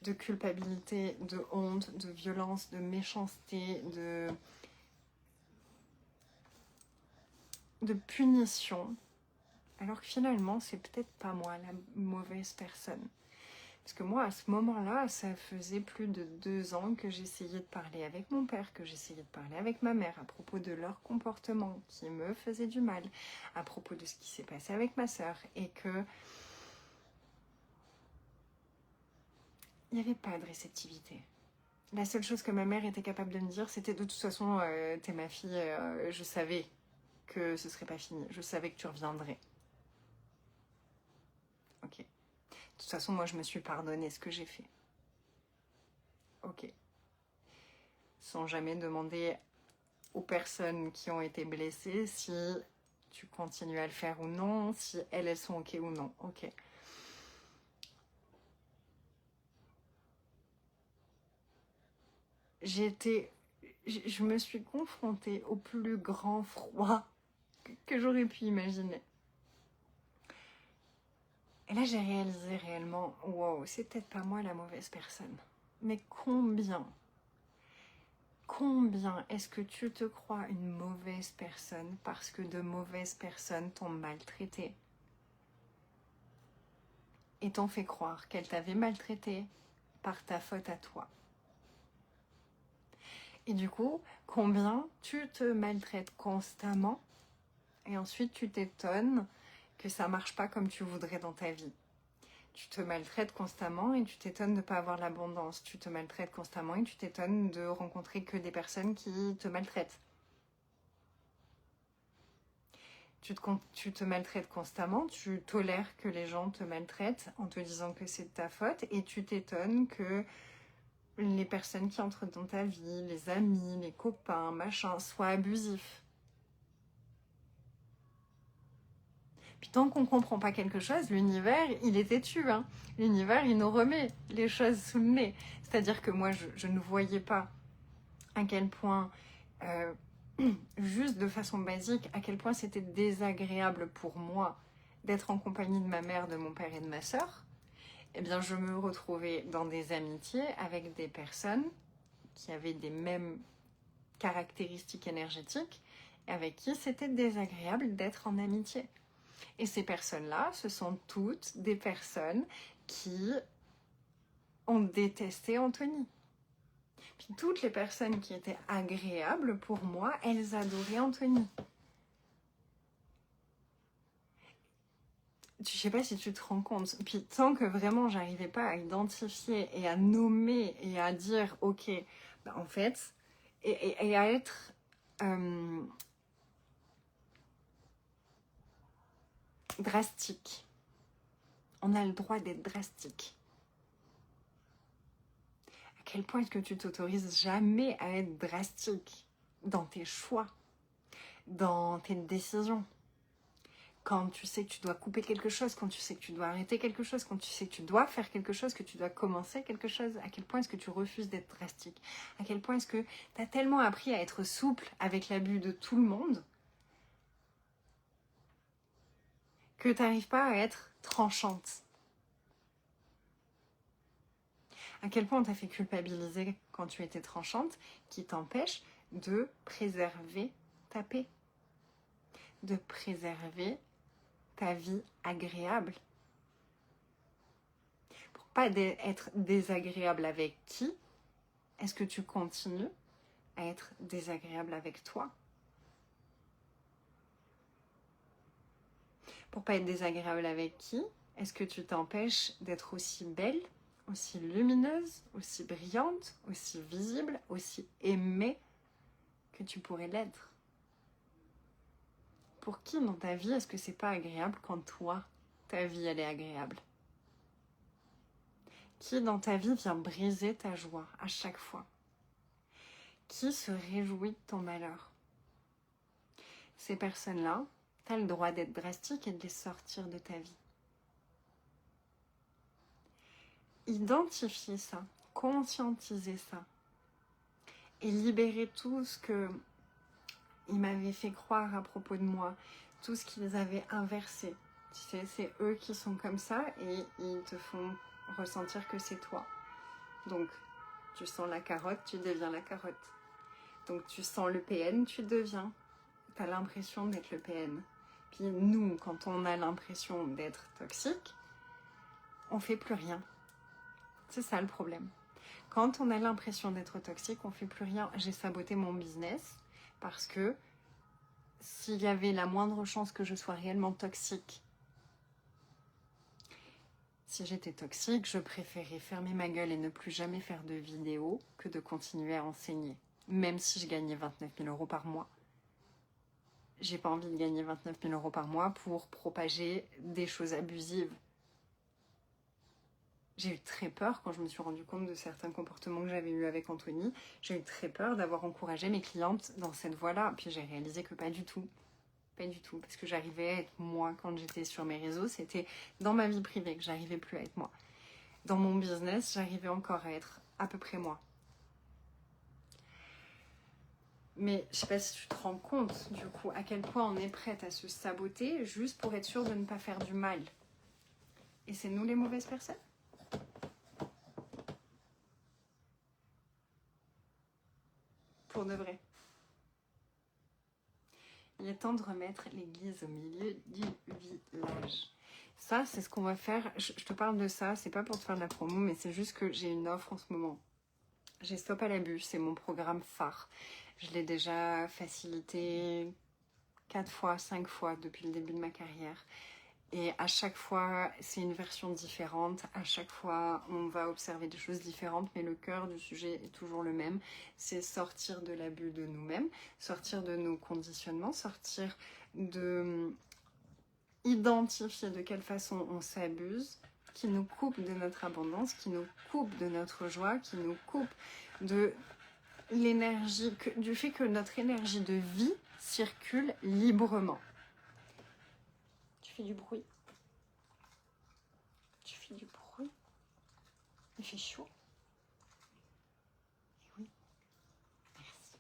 de culpabilité, de honte, de violence, de méchanceté, de punition, alors que finalement c'est peut-être pas moi la mauvaise personne. Parce que moi, à ce moment-là, ça faisait plus de 2 ans que j'essayais de parler avec mon père, que j'essayais de parler avec ma mère à propos de leur comportement qui me faisait du mal, à propos de ce qui s'est passé avec ma sœur, et que il n'y avait pas de réceptivité. La seule chose que ma mère était capable de me dire, c'était de toute façon, t'es ma fille, je savais que ce serait pas fini, je savais que tu reviendrais. Ok. De toute façon, moi, je me suis pardonné ce que j'ai fait. Ok. Sans jamais demander aux personnes qui ont été blessées si tu continues à le faire ou non, si elles sont ok ou non. Ok. Je me suis confrontée au plus grand froid que j'aurais pu imaginer. Et là, j'ai réalisé réellement, wow, c'est peut-être pas moi la mauvaise personne. Mais combien est-ce que tu te crois une mauvaise personne parce que de mauvaises personnes t'ont maltraité et t'ont fait croire qu'elles t'avaient maltraité par ta faute à toi. Et du coup, combien tu te maltraites constamment et ensuite tu t'étonnes que ça marche pas comme tu voudrais dans ta vie. Tu te maltraites constamment et tu t'étonnes de ne pas avoir l'abondance. Tu te maltraites constamment et tu t'étonnes de rencontrer que des personnes qui te maltraitent. Tu te maltraites constamment, tu tolères que les gens te maltraitent en te disant que c'est de ta faute et tu t'étonnes que les personnes qui entrent dans ta vie, les amis, les copains, machin, soient abusifs. Puis tant qu'on ne comprend pas quelque chose, l'univers, il est têtu. Hein. L'univers, il nous remet les choses sous le nez. C'est-à-dire que moi, je ne voyais pas à quel point, juste de façon basique, à quel point c'était désagréable pour moi d'être en compagnie de ma mère, de mon père et de ma sœur. Eh bien, je me retrouvais dans des amitiés avec des personnes qui avaient des mêmes caractéristiques énergétiques et avec qui c'était désagréable d'être en amitié. Et ces personnes-là, ce sont toutes des personnes qui ont détesté Anthony. Puis toutes les personnes qui étaient agréables pour moi, elles adoraient Anthony. Je sais pas si tu te rends compte. Puis tant que vraiment j'arrivais pas à identifier et à nommer et à dire ok, bah en fait, et à être drastique. On a le droit d'être drastique. À quel point est-ce que tu t'autorises jamais à être drastique dans tes choix, dans tes décisions? Quand tu sais que tu dois couper quelque chose, quand tu sais que tu dois arrêter quelque chose, quand tu sais que tu dois faire quelque chose, que tu dois commencer quelque chose, à quel point est-ce que tu refuses d'être drastique? À quel point est-ce que tu as tellement appris à être souple avec l'abus de tout le monde que tu n'arrives pas à être tranchante? À quel point on t'a fait culpabiliser quand tu étais tranchante qui t'empêche de préserver ta paix, de préserver ta vie agréable. Pour pas être désagréable avec qui, est-ce que tu continues à être désagréable avec toi? Pour pas être désagréable avec qui, est-ce que tu t'empêches d'être aussi belle, aussi lumineuse, aussi brillante, aussi visible, aussi aimée que tu pourrais l'être? Pour qui dans ta vie est-ce que c'est pas agréable quand toi, ta vie elle est agréable? Qui dans ta vie vient briser ta joie à chaque fois? Qui se réjouit de ton malheur? Ces personnes-là, tu as le droit d'être drastique et de les sortir de ta vie. Identifier ça, conscientiser ça et libérer tout ce que ils m'avaient fait croire à propos de moi, tout ce qu'ils avaient inversé. Tu sais, c'est eux qui sont comme ça et ils te font ressentir que c'est toi. Donc, tu sens la carotte, tu deviens la carotte. Donc, tu sens le PN, tu deviens. Tu as l'impression d'être le PN. Puis nous, quand on a l'impression d'être toxique, on fait plus rien. C'est ça le problème. Quand on a l'impression d'être toxique, on fait plus rien. J'ai saboté mon business parce que s'il y avait la moindre chance que je sois réellement toxique, si j'étais toxique, je préférais fermer ma gueule et ne plus jamais faire de vidéos que de continuer à enseigner. Même si je gagnais 29 000 euros par mois. J'ai pas envie de gagner 29 000 euros par mois pour propager des choses abusives. J'ai eu très peur quand je me suis rendu compte de certains comportements que j'avais eus avec Anthony. J'ai eu très peur d'avoir encouragé mes clientes dans cette voie-là. Puis j'ai réalisé que pas du tout. Pas du tout. Parce que j'arrivais à être moi quand j'étais sur mes réseaux. C'était dans ma vie privée que j'arrivais plus à être moi. Dans mon business, j'arrivais encore à être à peu près moi. Mais je sais pas si tu te rends compte du coup à quel point on est prête à se saboter juste pour être sûr de ne pas faire du mal. Et c'est nous les mauvaises personnes? Pour de vrai. Il est temps de remettre l'église au milieu du village. Ça, c'est ce qu'on va faire. Je te parle de ça, c'est pas pour te faire de la promo, mais c'est juste que j'ai une offre en ce moment. J'ai Stop à l'abus, c'est mon programme phare. Je l'ai déjà facilité 4 fois, 5 fois depuis le début de ma carrière. Et à chaque fois, c'est une version différente. À chaque fois, on va observer des choses différentes, mais le cœur du sujet est toujours le même. C'est sortir de l'abus de nous-mêmes, sortir de nos conditionnements, sortir de identifier de quelle façon on s'abuse, qui nous coupe de notre abondance, qui nous coupe de notre joie, qui nous coupe de l'énergie, du fait que notre énergie de vie circule librement. Tu fais du bruit. Tu fais du bruit. Il fait chaud. Et oui. Merci.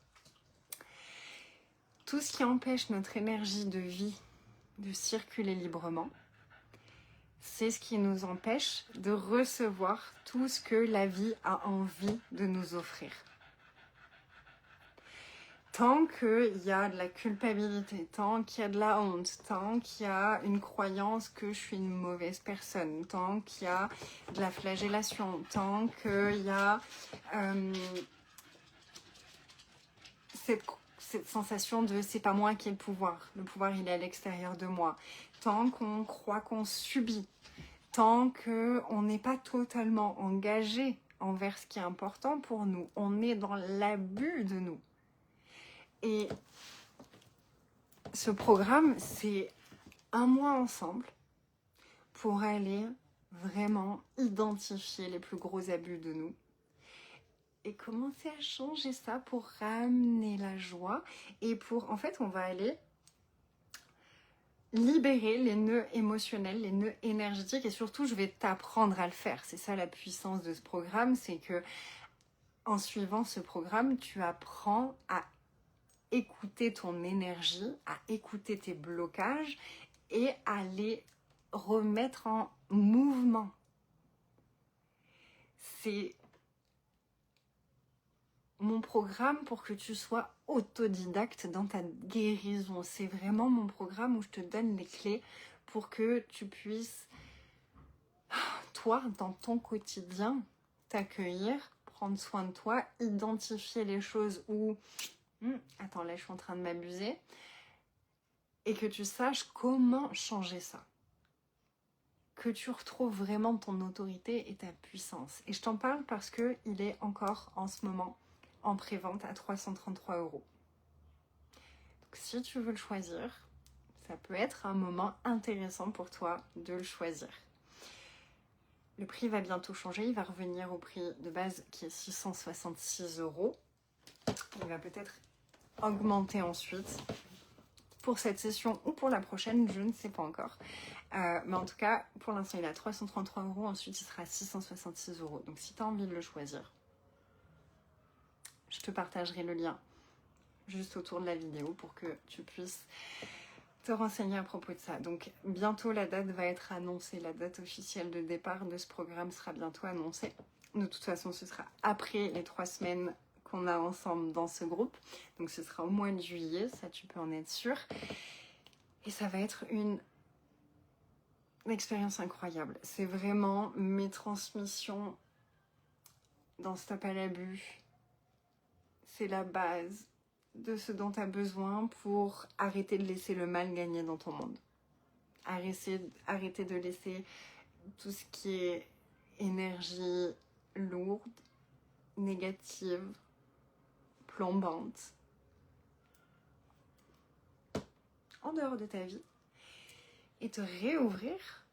Tout ce qui empêche notre énergie de vie de circuler librement, c'est ce qui nous empêche de recevoir tout ce que la vie a envie de nous offrir. Tant qu'il y a de la culpabilité, tant qu'il y a de la honte, tant qu'il y a une croyance que je suis une mauvaise personne, tant qu'il y a de la flagellation, tant qu'il y a cette sensation de c'est pas moi qui ai le pouvoir il est à l'extérieur de moi, tant qu'on croit qu'on subit, tant qu'on n'est pas totalement engagé envers ce qui est important pour nous, on est dans l'abus de nous. Et ce programme, c'est un mois ensemble pour aller vraiment identifier les plus gros abus de nous et commencer à changer ça pour ramener la joie et pour, en fait, on va aller libérer les nœuds émotionnels, les nœuds énergétiques et surtout, je vais t'apprendre à le faire. C'est ça la puissance de ce programme, c'est que en suivant ce programme, tu apprends à écouter ton énergie, à écouter tes blocages et à les remettre en mouvement. C'est mon programme pour que tu sois autodidacte dans ta guérison. C'est vraiment mon programme où je te donne les clés pour que tu puisses, toi, dans ton quotidien, t'accueillir, prendre soin de toi, identifier les choses où attends, là je suis en train de m'abuser. Et que tu saches comment changer ça. Que tu retrouves vraiment ton autorité et ta puissance. Et je t'en parle parce qu'il est encore en ce moment en pré-vente à 333 €. Donc si tu veux le choisir, ça peut être un moment intéressant pour toi de le choisir. Le prix va bientôt changer, il va revenir au prix de base qui est 666 €. Il va peut-être augmenter ensuite pour cette session ou pour la prochaine, je ne sais pas encore. Mais en tout cas, pour l'instant, il est à 333 €. Ensuite, il sera à 666 €. Donc, si tu as envie de le choisir, je te partagerai le lien juste autour de la vidéo pour que tu puisses te renseigner à propos de ça. Donc, bientôt, la date va être annoncée. La date officielle de départ de ce programme sera bientôt annoncée. De toute façon, ce sera après les 3 semaines qu'on a ensemble dans ce groupe. Donc, ce sera au mois de juillet. Ça, tu peux en être sûr. Et ça va être une expérience incroyable. C'est vraiment mes transmissions dans Stop à l'abus, c'est la base de ce dont tu as besoin pour arrêter de laisser le mal gagner dans ton monde. Arrêter de laisser tout ce qui est énergie lourde, négative, plombante, en dehors de ta vie, et te réouvrir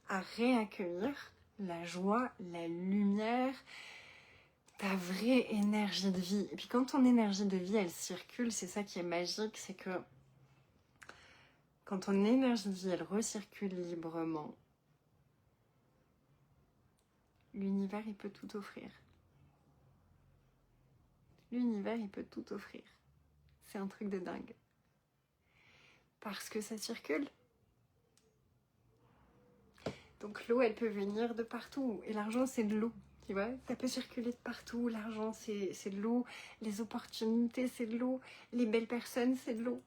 à réaccueillir la joie, la lumière, ta vraie énergie de vie. Et puis quand ton énergie de vie, elle circule, c'est ça qui est magique, c'est que quand ton énergie de vie, elle recircule librement, l'univers, il peut tout offrir. L'univers, il peut tout offrir. C'est un truc de dingue. Parce que ça circule. Donc l'eau, elle peut venir de partout. Et l'argent, c'est de l'eau. Tu vois, ça peut circuler de partout. L'argent, c'est de l'eau. Les opportunités, c'est de l'eau. Les belles personnes, c'est de l'eau.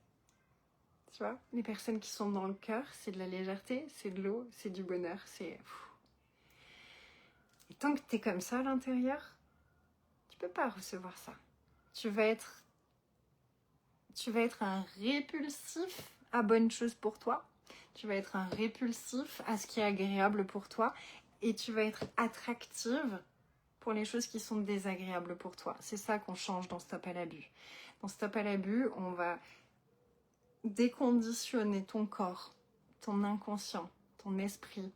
Tu vois, les personnes qui sont dans le cœur, c'est de la légèreté, c'est de l'eau, c'est du bonheur, c'est... Et tant que t'es comme ça à l'intérieur, tu peux pas recevoir ça. Tu vas être un répulsif à bonnes choses pour toi. Tu vas être un répulsif à ce qui est agréable pour toi. Et tu vas être attractive pour les choses qui sont désagréables pour toi. C'est ça qu'on change dans Stop à l'abus. Dans Stop à l'abus, on va déconditionner ton corps, ton inconscient, ton esprit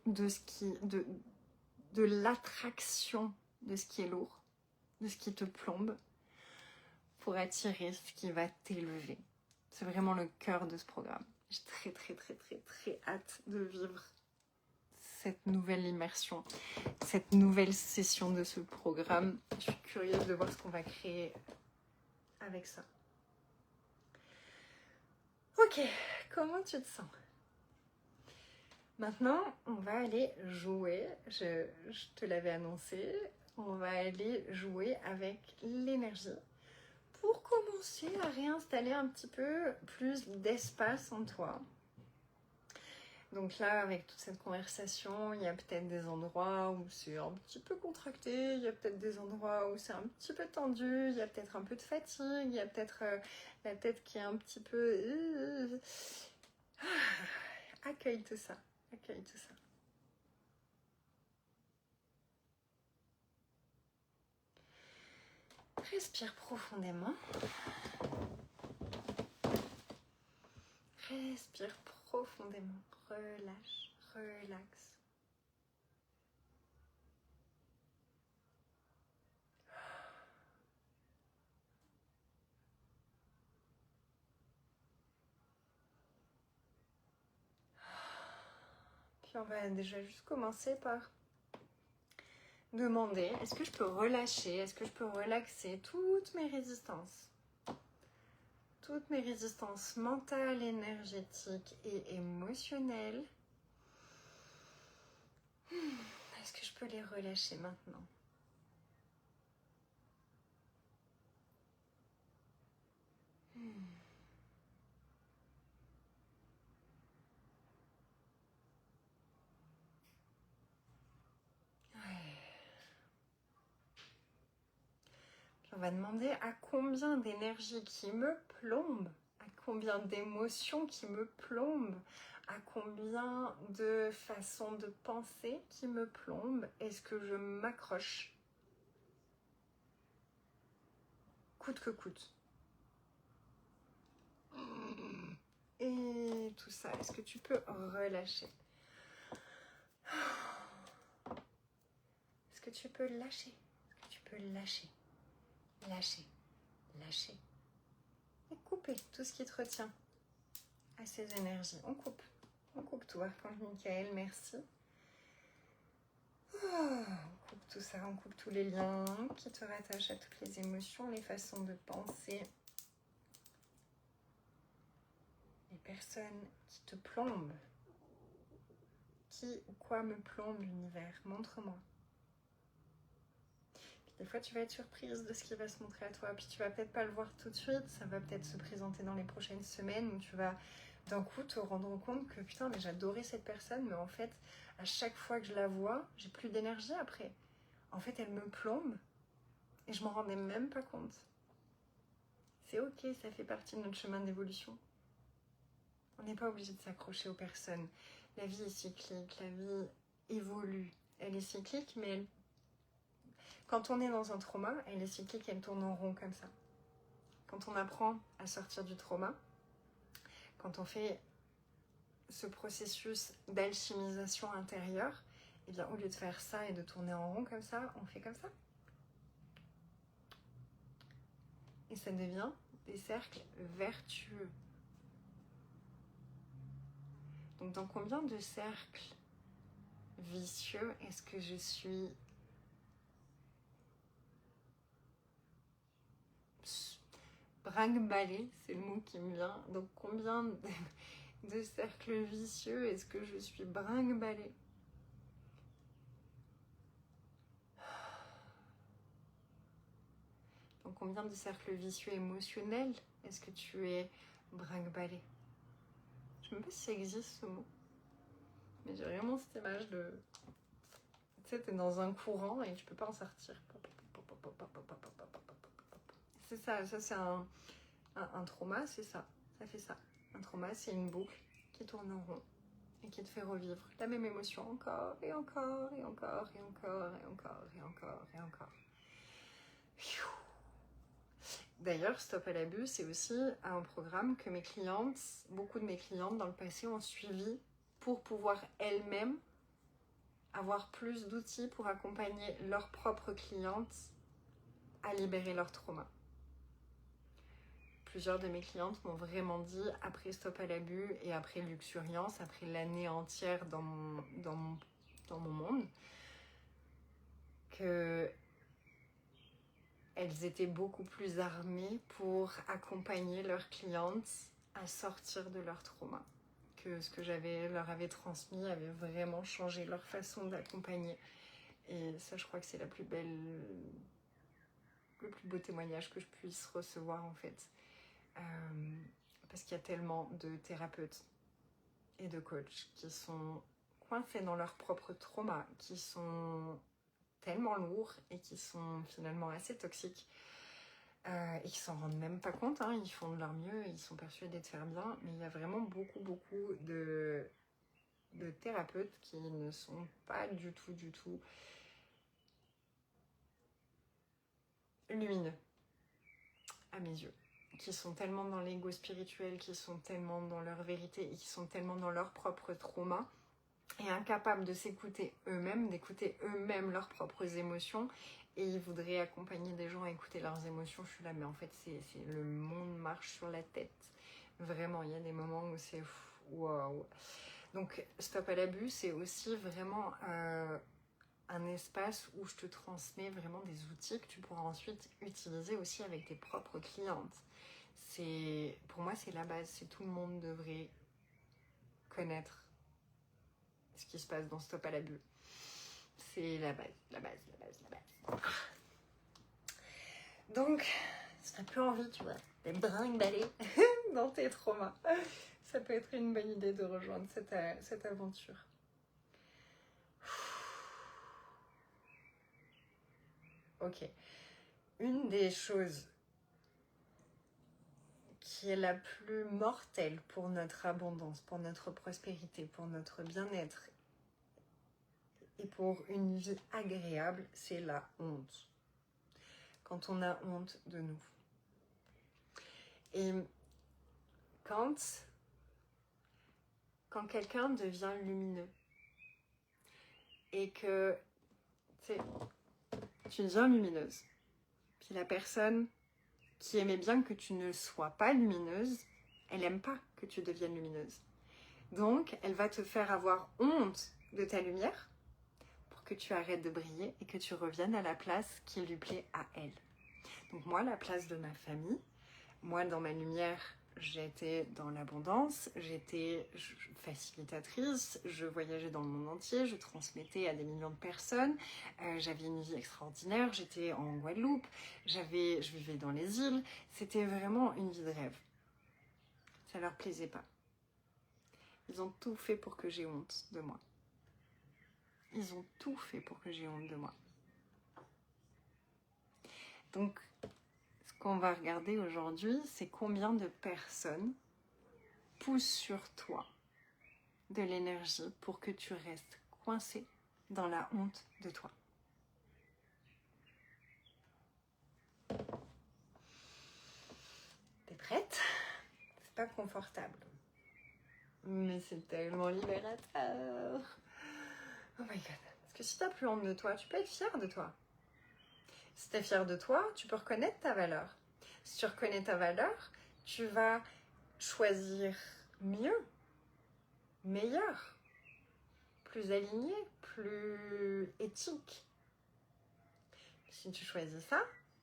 de l'attraction de ce qui est lourd, de ce qui te plombe, pour attirer ce qui va t'élever. C'est vraiment le cœur de ce programme. J'ai très très très très très hâte de vivre cette nouvelle immersion, cette nouvelle session de ce programme. Je suis curieuse de voir ce qu'on va créer avec ça. Ok, comment tu te sens? Maintenant, on va aller jouer. Je te l'avais annoncé. On va aller jouer avec l'énergie pour commencer à réinstaller un petit peu plus d'espace en toi. Donc là, avec toute cette conversation, il y a peut-être des endroits où c'est un petit peu contracté, il y a peut-être des endroits où c'est un petit peu tendu, il y a peut-être un peu de fatigue, il y a peut-être la tête qui est un petit peu... Accueille tout ça, accueille tout ça. Respire profondément. Respire profondément. Relâche, relaxe. Puis on va déjà juste commencer par demander, est-ce que je peux relâcher, est-ce que je peux relaxer toutes mes résistances? Toutes mes résistances mentales, énergétiques et émotionnelles. Est-ce que je peux les relâcher maintenant? On va demander à combien d'énergie qui me plombe, à combien d'émotions qui me plombent, à combien de façons de penser qui me plombent, est-ce que je m'accroche coûte que coûte. Et tout ça, est-ce que tu peux relâcher? Est-ce que tu peux lâcher? Est-ce que tu peux lâcher? Lâcher, lâcher. Et couper tout ce qui te retient à ces énergies. On coupe tout. Archange Michael, merci. On coupe tout ça, on coupe tous les liens qui te rattachent à toutes les émotions, les façons de penser, les personnes qui te plombent. Qui ou quoi me plombe l'univers? Montre-moi. Des fois, tu vas être surprise de ce qui va se montrer à toi. Puis tu vas peut-être pas le voir tout de suite. Ça va peut-être se présenter dans les prochaines semaines où tu vas d'un coup te rendre compte que putain, mais j'adorais cette personne. Mais en fait, à chaque fois que je la vois, j'ai plus d'énergie après. en fait, elle me plombe et je m'en rendais même pas compte. C'est ok, ça fait partie de notre chemin d'évolution. On n'est pas obligé de s'accrocher aux personnes. La vie est cyclique, la vie évolue. Elle est cyclique, mais quand on est dans un trauma, elle est cyclique, elle tourne en rond comme ça. Quand on apprend à sortir du trauma, quand on fait ce processus d'alchimisation intérieure, eh bien, au lieu de faire ça et de tourner en rond comme ça, on fait comme ça. Et ça devient des cercles vertueux. Donc, dans combien de cercles vicieux est-ce que je suis brinque-ballée, c'est le mot qui me vient. Donc, combien de cercles vicieux est-ce que je suis brinque-ballée? Donc, combien de cercles vicieux émotionnels est-ce que tu es brinque-ballée? Je ne sais même pas si ça existe ce mot. Mais j'ai vraiment cette image de... Tu sais, t'es dans un courant et tu peux pas en sortir. C'est ça, ça c'est un trauma, c'est ça. Ça fait ça. Un trauma, c'est une boucle qui tourne en rond et qui te fait revivre la même émotion encore et encore et encore et encore et encore et encore et encore. D'ailleurs, Stop à l'abus, c'est aussi un programme que mes clientes, beaucoup de mes clientes dans le passé ont suivi pour pouvoir elles-mêmes avoir plus d'outils pour accompagner leurs propres clientes à libérer leur trauma. Plusieurs de mes clientes m'ont vraiment dit, après Stop à l'abus et après Luxuriance, après l'année entière dans mon monde, que elles étaient beaucoup plus armées pour accompagner leurs clientes à sortir de leur trauma. Que ce que leur avais transmis avait vraiment changé leur façon d'accompagner. Et ça, je crois que c'est le plus beau témoignage que je puisse recevoir en fait. Parce qu'il y a tellement de thérapeutes et de coachs qui sont coincés dans leur propre trauma, qui sont tellement lourds et qui sont finalement assez toxiques et qui s'en rendent même pas compte, hein. Ils font de leur mieux, ils sont persuadés de faire bien, mais il y a vraiment beaucoup de thérapeutes qui ne sont pas du tout lumineux à mes yeux, qui sont tellement dans l'ego spirituel, qui sont tellement dans leur vérité et qui sont tellement dans leur propre trauma et incapables de s'écouter eux-mêmes, d'écouter eux-mêmes leurs propres émotions, et ils voudraient accompagner des gens à écouter leurs émotions. Je suis là, mais en fait c'est le monde marche sur la tête, vraiment. Il y a des moments où c'est waouh. Donc Stop à l'abus, c'est aussi vraiment un espace où je te transmets vraiment des outils que tu pourras ensuite utiliser aussi avec tes propres clientes. Pour moi, c'est la base. Tout le monde devrait connaître ce qui se passe dans Stop à l'abus. C'est la base. Donc, si t'as plus envie, tu vois, d'être brinque-ballée dans tes traumas, ça peut être une bonne idée de rejoindre cette aventure. Ok. Une des choses qui est la plus mortelle pour notre abondance, pour notre prospérité, pour notre bien-être et pour une vie agréable, c'est la honte. Quand on a honte de nous. Et quand quelqu'un devient lumineux et que tu deviens lumineuse, puis la personne qui aimait bien que tu ne sois pas lumineuse, elle n'aime pas que tu deviennes lumineuse. Donc, elle va te faire avoir honte de ta lumière pour que tu arrêtes de briller et que tu reviennes à la place qui lui plaît à elle. Donc moi, la place de ma famille, moi dans ma lumière, j'étais dans l'abondance, j'étais facilitatrice, je voyageais dans le monde entier, je transmettais à des millions de personnes, j'avais une vie extraordinaire, j'étais en Guadeloupe, je vivais dans les îles, c'était vraiment une vie de rêve. Ça leur plaisait pas. Ils ont tout fait pour que j'ai honte de moi. Ils ont tout fait pour que j'ai honte de moi. Donc, ce qu'on va regarder aujourd'hui, c'est combien de personnes poussent sur toi de l'énergie pour que tu restes coincé dans la honte de toi. T'es prête? C'est pas confortable. Mais c'est tellement libérateur. Oh my god. Parce que si t'as plus honte de toi, tu peux être fière de toi. Si t'es fière de toi, tu peux reconnaître ta valeur. Si tu reconnais ta valeur, tu vas choisir mieux, meilleur, plus aligné, plus éthique. Si tu choisis ça,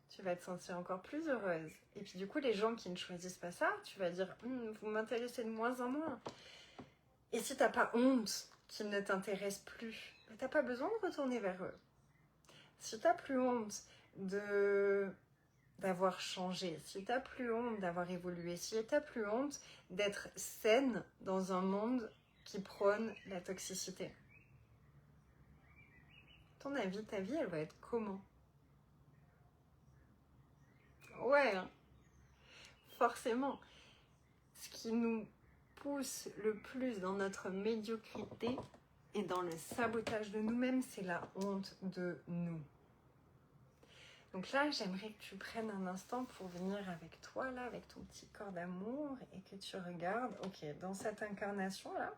tu vas te sentir encore plus heureuse. Et puis du coup, les gens qui ne choisissent pas ça, tu vas dire vous m'intéressez de moins en moins. Et si t'as pas honte qu'ils ne t'intéressent plus, t'as pas besoin de retourner vers eux. Si t'as plus honte d'avoir changé, si t'as plus honte d'avoir évolué, si t'as plus honte d'être saine dans un monde qui prône la toxicité, ton avis, ta vie, elle va être comment? Ouais, hein. Forcément. Ce qui nous pousse le plus dans notre médiocrité et dans le sabotage de nous-mêmes, c'est la honte de nous. Donc là, j'aimerais que tu prennes un instant pour venir avec toi, là, avec ton petit corps d'amour, et que tu regardes, ok, dans cette incarnation-là,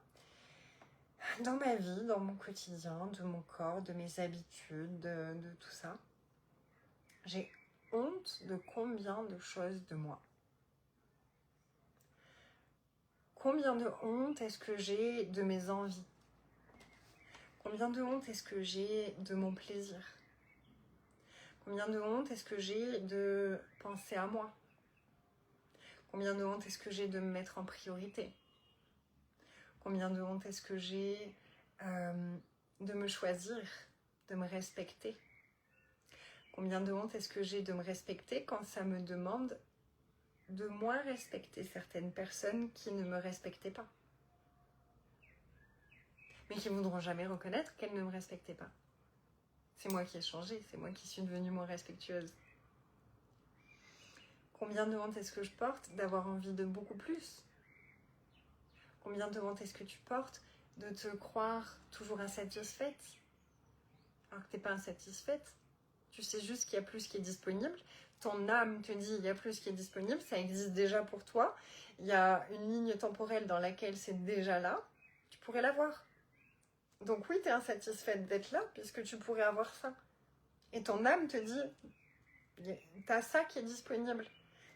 dans ma vie, dans mon quotidien, de mon corps, de mes habitudes, de tout ça, j'ai honte de combien de choses de moi? Combien de honte est-ce que j'ai de mes envies? Combien de honte est-ce que j'ai de mon plaisir? Combien de honte est-ce que j'ai de penser à moi? Combien de honte est-ce que j'ai de me mettre en priorité? Combien de honte est-ce que j'ai de me choisir, de me respecter? Combien de honte est-ce que j'ai de me respecter quand ça me demande de moins respecter certaines personnes qui ne me respectaient pas, mais qui ne voudront jamais reconnaître qu'elles ne me respectaient pas. C'est moi qui ai changé, c'est moi qui suis devenue moins respectueuse. Combien de honte est-ce que je porte d'avoir envie de beaucoup plus? Combien de honte est-ce que tu portes de te croire toujours insatisfaite alors que tu n'es pas insatisfaite? Tu sais juste qu'il y a plus qui est disponible. Ton âme te dit il y a plus qui est disponible, ça existe déjà pour toi. Il y a une ligne temporelle dans laquelle c'est déjà là. Tu pourrais l'avoir. Donc oui, tu es insatisfaite d'être là puisque tu pourrais avoir ça. Et ton âme te dit tu as ça qui est disponible.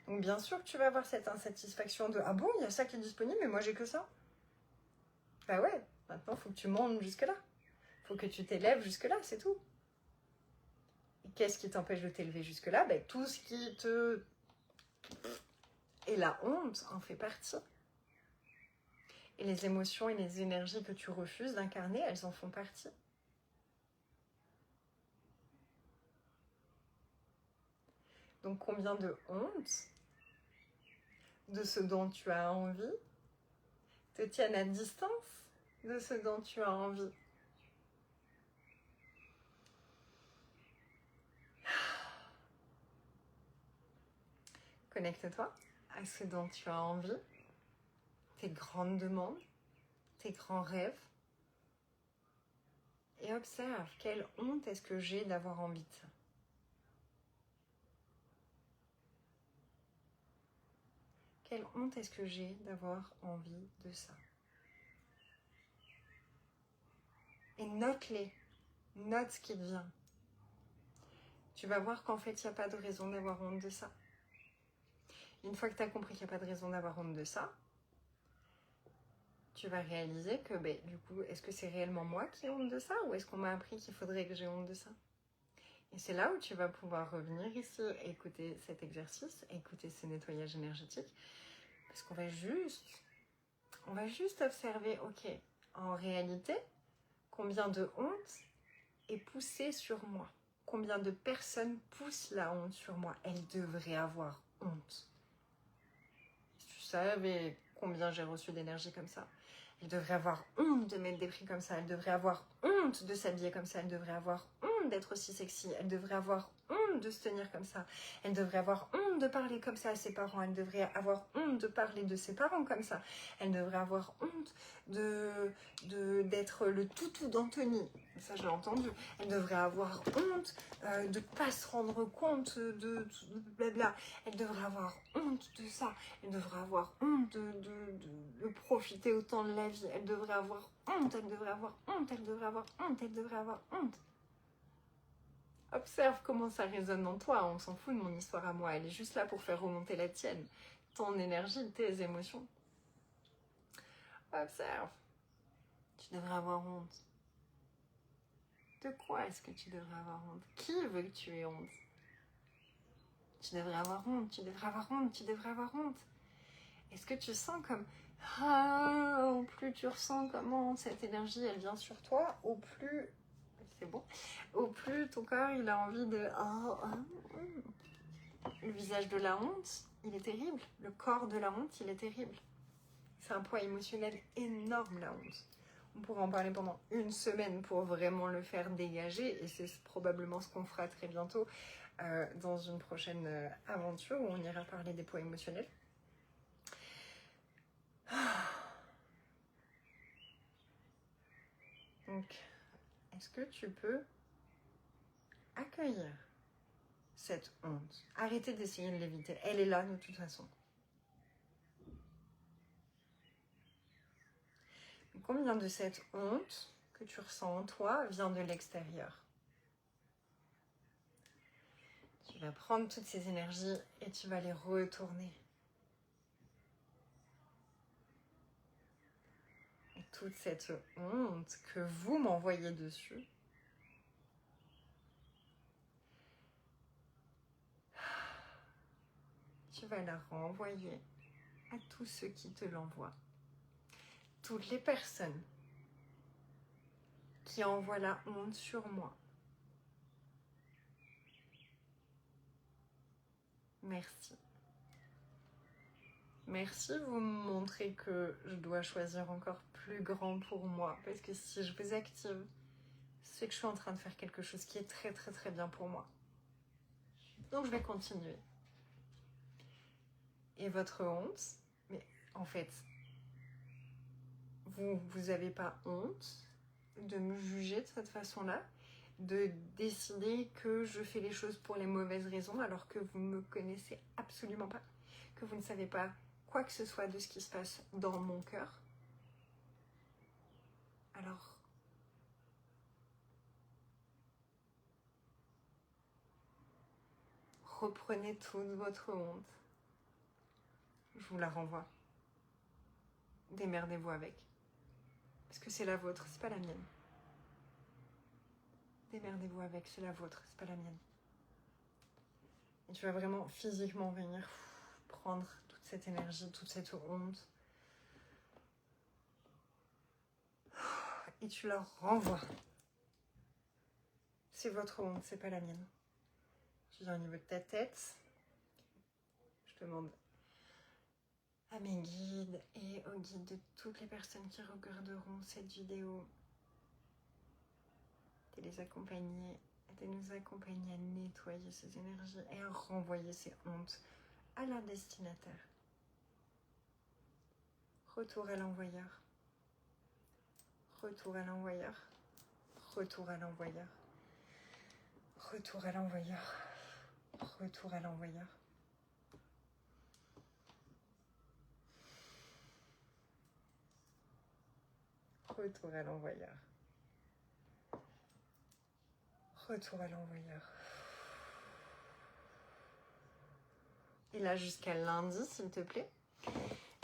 Donc bien sûr que tu vas avoir cette insatisfaction de ah bon, il y a ça qui est disponible mais moi j'ai que ça. Bah ouais, maintenant il faut que tu montes jusque là. Il faut que tu t'élèves jusque là, c'est tout. Et qu'est-ce qui t'empêche de t'élever jusque là? Ben, tout ce qui te... Et la honte en fait partie. Et les émotions et les énergies que tu refuses d'incarner, elles en font partie. Donc combien de honte de ce dont tu as envie te tiennent à distance de ce dont tu as envie? Connecte-toi à ce dont tu as envie, tes grandes demandes, tes grands rêves, et observe quelle honte est-ce que j'ai d'avoir envie de ça. Quelle honte est-ce que j'ai d'avoir envie de ça? Et note-les, note ce qui te vient. Tu vas voir qu'en fait, il n'y a pas de raison d'avoir honte de ça. Une fois que tu as compris qu'il n'y a pas de raison d'avoir honte de ça, tu vas réaliser que, du coup, est-ce que c'est réellement moi qui ai honte de ça ou est-ce qu'on m'a appris qu'il faudrait que j'ai honte de ça? Et c'est là où tu vas pouvoir revenir ici et écouter cet exercice, écouter ce nettoyage énergétique, parce qu'on va juste observer, ok, en réalité, combien de honte est poussée sur moi? Combien de personnes poussent la honte sur moi? Elles devraient avoir honte. Si tu savais combien j'ai reçu d'énergie comme ça, elles devraient avoir honte de mettre des prix comme ça, elles devraient avoir honte de s'habiller comme ça, elles devraient avoir honte honte d'être aussi sexy. Elle devrait avoir honte de se tenir comme ça. Elle devrait avoir honte de parler comme ça à ses parents. Elle devrait avoir honte de parler de ses parents comme ça. Elle devrait avoir honte d'être le toutou d'Anthony. Ça, je l'ai entendu. Elle devrait avoir honte de ne pas se rendre compte de blabla. Elle devrait avoir honte de ça. Elle devrait avoir honte de profiter autant de la vie. Elle devrait avoir honte. Elle devrait avoir honte. Elle devrait avoir honte. Elle devrait avoir honte. Observe comment ça résonne en toi. On s'en fout de mon histoire à moi. Elle est juste là pour faire remonter la tienne. Ton énergie, tes émotions. Observe. Tu devrais avoir honte. De quoi est-ce que tu devrais avoir honte? Qui veut que tu aies honte? Tu devrais avoir honte, tu devrais avoir honte, tu devrais avoir honte. Est-ce que tu sens comme... Ah, au plus tu ressens comment cette énergie, elle vient sur toi, au plus... C'est bon. Au plus ton corps, il a envie de... Le visage de la honte, il est terrible. Le corps de la honte, il est terrible. C'est un poids émotionnel énorme, la honte. On pourrait en parler pendant une semaine pour vraiment le faire dégager. Et c'est probablement ce qu'on fera très bientôt dans une prochaine aventure où on ira parler des poids émotionnels. Donc, est-ce que tu peux accueillir cette honte? Arrêtez d'essayer de l'éviter. Elle est là de toute façon. Combien de cette honte que tu ressens en toi vient de l'extérieur? Tu vas prendre toutes ces énergies et tu vas les retourner. Et toute cette honte que vous m'envoyez dessus, tu vas la renvoyer à tous ceux qui te l'envoient. Toutes les personnes qui envoient la honte sur moi. Merci. Merci, vous me montrez que je dois choisir encore plus grand pour moi. Parce que si je vous active, c'est que je suis en train de faire quelque chose qui est très très très bien pour moi. Donc je vais continuer. Et votre honte, mais en fait, vous n'avez pas honte de me juger de cette façon-là, de décider que je fais les choses pour les mauvaises raisons alors que vous ne me connaissez absolument pas, que vous ne savez pas quoi que ce soit de ce qui se passe dans mon cœur. Alors, reprenez toute votre honte. Je vous la renvoie. Démerdez-vous avec. Parce que c'est la vôtre, c'est pas la mienne. Démerdez-vous avec, c'est la vôtre, c'est pas la mienne. Et tu vas vraiment physiquement venir prendre toute cette énergie, toute cette honte. Et tu la renvoies. C'est votre honte, c'est pas la mienne. Je viens au niveau de ta tête. Je demande à mes guides et aux guides de toutes les personnes qui regarderont cette vidéo de les accompagner, de nous accompagner à nettoyer ces énergies et à renvoyer ces hontes à leur destinataire. Retour à l'envoyeur. Retour à l'envoyeur. Retour à l'envoyeur. Retour à l'envoyeur. Retour à l'envoyeur. Retour à l'envoyeur. Retour à l'envoyeur. Et là, jusqu'à lundi, s'il te plaît,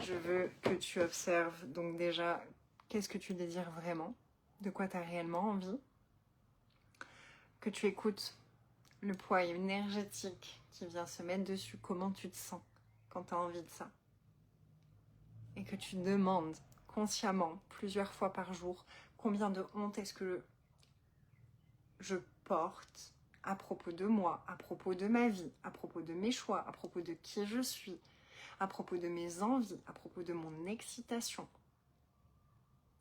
je veux que tu observes donc déjà qu'est-ce que tu désires vraiment, de quoi tu as réellement envie, que tu écoutes le poids énergétique qui vient se mettre dessus, comment tu te sens quand tu as envie de ça. Et que tu demandes consciemment, plusieurs fois par jour, combien de honte est-ce que je porte à propos de moi, à propos de ma vie, à propos de mes choix, à propos de qui je suis, à propos de mes envies, à propos de mon excitation,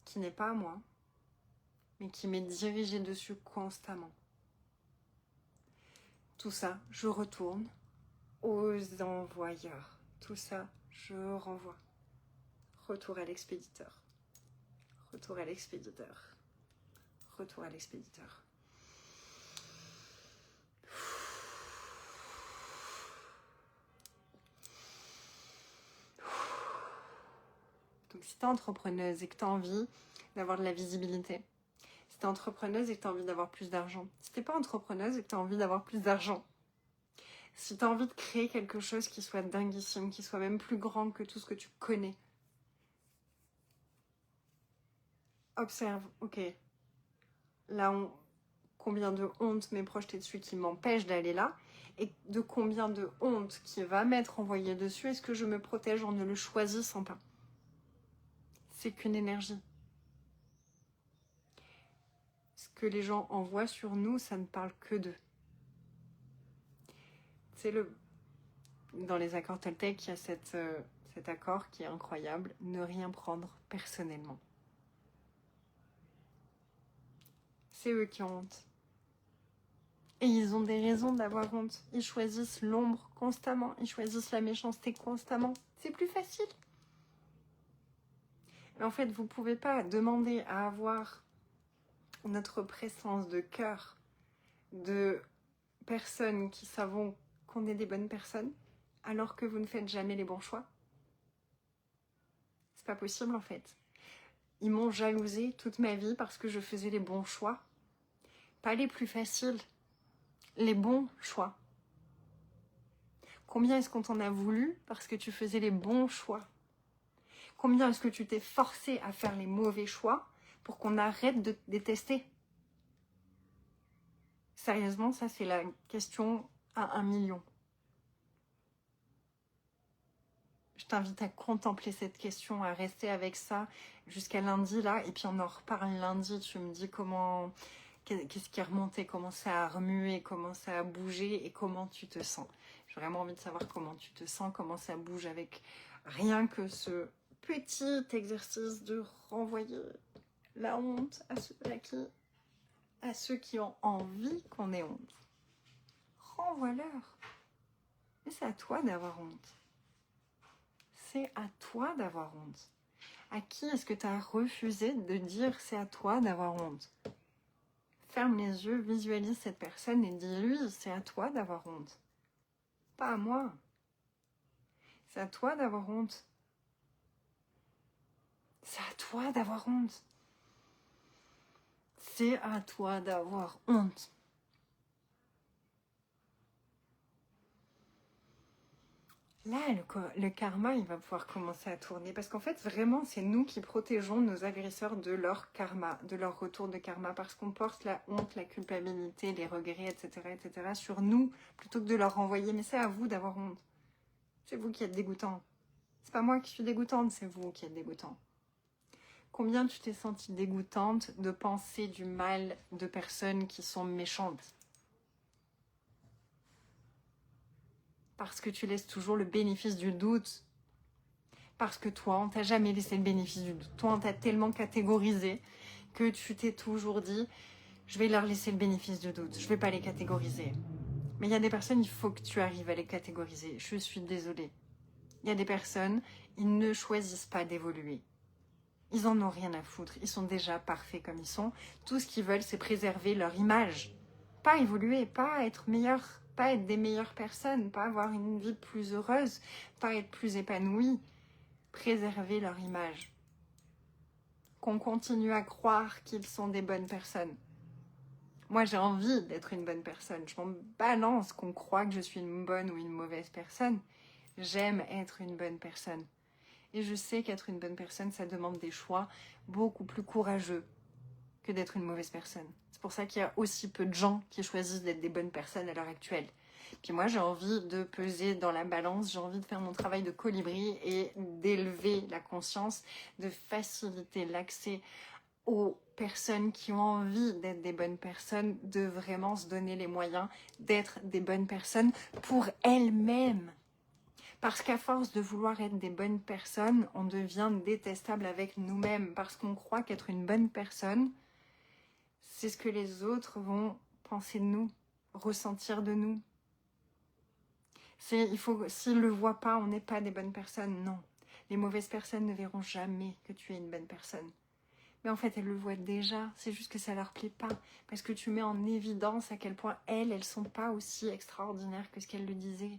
qui n'est pas à moi, mais qui m'est dirigée dessus constamment. Tout ça, je retourne aux envoyeurs. Tout ça, je renvoie. Retour à l'expéditeur. Retour à l'expéditeur. Retour à l'expéditeur. Donc si tu es entrepreneuse et que tu as envie d'avoir de la visibilité, si tu es entrepreneuse et que tu as envie d'avoir plus d'argent, si tu n'es pas entrepreneuse et que tu as envie d'avoir plus d'argent, si tu as envie de créer quelque chose qui soit dinguissime, qui soit même plus grand que tout ce que tu connais, observe, ok, là, combien de honte m'est projetée dessus qui m'empêche d'aller là, et de combien de honte qui va m'être envoyée dessus, est-ce que je me protège en ne le choisissant pas? C'est qu'une énergie. Ce que les gens envoient sur nous, ça ne parle que d'eux. C'est dans les accords Toltec, il y a cet accord qui est incroyable, ne rien prendre personnellement. C'est eux qui ont honte. Et ils ont des raisons d'avoir honte. Ils choisissent l'ombre constamment, ils choisissent la méchanceté constamment. C'est plus facile. Mais en fait, vous ne pouvez pas demander à avoir notre présence de cœur, de personnes qui savent qu'on est des bonnes personnes, alors que vous ne faites jamais les bons choix. C'est pas possible en fait. Ils m'ont jalousée toute ma vie parce que je faisais les bons choix. Pas les plus faciles, les bons choix. Combien est-ce qu'on t'en a voulu parce que tu faisais les bons choix? Combien est-ce que tu t'es forcé à faire les mauvais choix pour qu'on arrête de te détester? Sérieusement, ça c'est la question à 1 million. Je t'invite à contempler cette question, à rester avec ça jusqu'à lundi là, et puis on en reparle lundi. Tu me dis qu'est-ce qui est remonté, comment ça a remué, comment ça a bougé et comment tu te sens. J'ai vraiment envie de savoir comment tu te sens, comment ça bouge avec rien que ce petit exercice de renvoyer la honte à ceux qui ont envie qu'on ait honte. Renvoie-leur. Mais c'est à toi d'avoir honte. C'est à toi d'avoir honte. À qui est-ce que tu as refusé de dire c'est à toi d'avoir honte? Ferme les yeux, visualise cette personne et dis-lui c'est à toi d'avoir honte. Pas à moi. C'est à toi d'avoir honte. C'est à toi d'avoir honte. C'est à toi d'avoir honte. Là, le karma, il va pouvoir commencer à tourner. Parce qu'en fait, vraiment, c'est nous qui protégeons nos agresseurs de leur karma, de leur retour de karma. Parce qu'on porte la honte, la culpabilité, les regrets, etc. sur nous, plutôt que de leur renvoyer. Mais c'est à vous d'avoir honte. C'est vous qui êtes dégoûtant. C'est pas moi qui suis dégoûtante, c'est vous qui êtes dégoûtant. Combien tu t'es sentie dégoûtante de penser du mal de personnes qui sont méchantes? Parce que tu laisses toujours le bénéfice du doute. Parce que toi, on t'a jamais laissé le bénéfice du doute. Toi, on t'a tellement catégorisé que tu t'es toujours dit « je vais leur laisser le bénéfice du doute, je vais pas les catégoriser ». Mais il y a des personnes, il faut que tu arrives à les catégoriser. Je suis désolée. Il y a des personnes, ils ne choisissent pas d'évoluer. Ils en ont rien à foutre. Ils sont déjà parfaits comme ils sont. Tout ce qu'ils veulent, c'est préserver leur image. Pas évoluer, pas être meilleur, pas être des meilleures personnes, pas avoir une vie plus heureuse, pas être plus épanouie. Préserver leur image. Qu'on continue à croire qu'ils sont des bonnes personnes. Moi, j'ai envie d'être une bonne personne. Je m'en balance qu'on croit que je suis une bonne ou une mauvaise personne. J'aime être une bonne personne. Et je sais qu'être une bonne personne, ça demande des choix beaucoup plus courageux que d'être une mauvaise personne. C'est pour ça qu'il y a aussi peu de gens qui choisissent d'être des bonnes personnes à l'heure actuelle. Puis moi, j'ai envie de peser dans la balance, j'ai envie de faire mon travail de colibri et d'élever la conscience, de faciliter l'accès aux personnes qui ont envie d'être des bonnes personnes, de vraiment se donner les moyens d'être des bonnes personnes pour elles-mêmes. Parce qu'à force de vouloir être des bonnes personnes, on devient détestable avec nous-mêmes. Parce qu'on croit qu'être une bonne personne, c'est ce que les autres vont penser de nous, ressentir de nous. S'ils ne le voient pas, on n'est pas des bonnes personnes, non. Les mauvaises personnes ne verront jamais que tu es une bonne personne. Mais en fait, elles le voient déjà, c'est juste que ça leur plaît pas. Parce que tu mets en évidence à quel point elles sont pas aussi extraordinaires que ce qu'elles le disaient.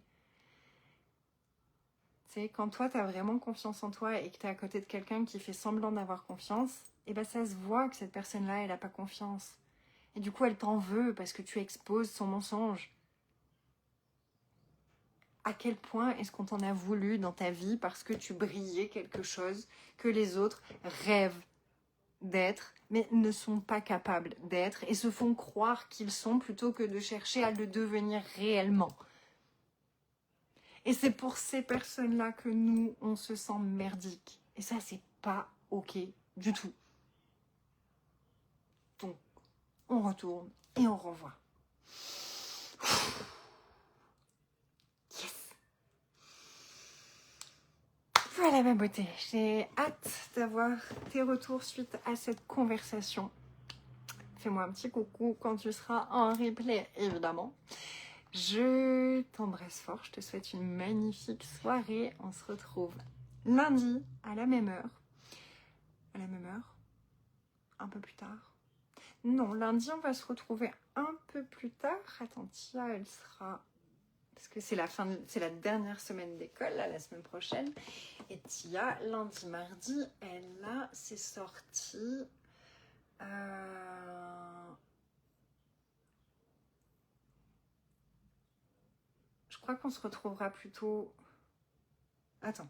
Tu sais, quand toi, tu as vraiment confiance en toi et que tu es à côté de quelqu'un qui fait semblant d'avoir confiance, et ben ça se voit que cette personne-là, elle n'a pas confiance. Et du coup, elle t'en veut parce que tu exposes son mensonge. À quel point est-ce qu'on t'en a voulu dans ta vie parce que tu brillais quelque chose que les autres rêvent d'être, mais ne sont pas capables d'être et se font croire qu'ils sont plutôt que de chercher à le devenir réellement. Et c'est pour ces personnes-là que nous, on se sent merdique. Et ça, c'est pas ok du tout. Donc, on retourne et on renvoie. Yes. Voilà ma beauté, j'ai hâte d'avoir tes retours suite à cette conversation. Fais-moi un petit coucou quand tu seras en replay, évidemment. Je t'embrasse fort, je te souhaite une magnifique soirée. On se retrouve lundi à la même heure. À la même heure? Un peu plus tard? Non, lundi on va se retrouver un peu plus tard. Attends, Tia, elle sera... Parce que c'est la dernière semaine d'école, là, la semaine prochaine. Et Tia, lundi, mardi, elle a ses sorties... Je crois qu'on se retrouvera plutôt... Attends.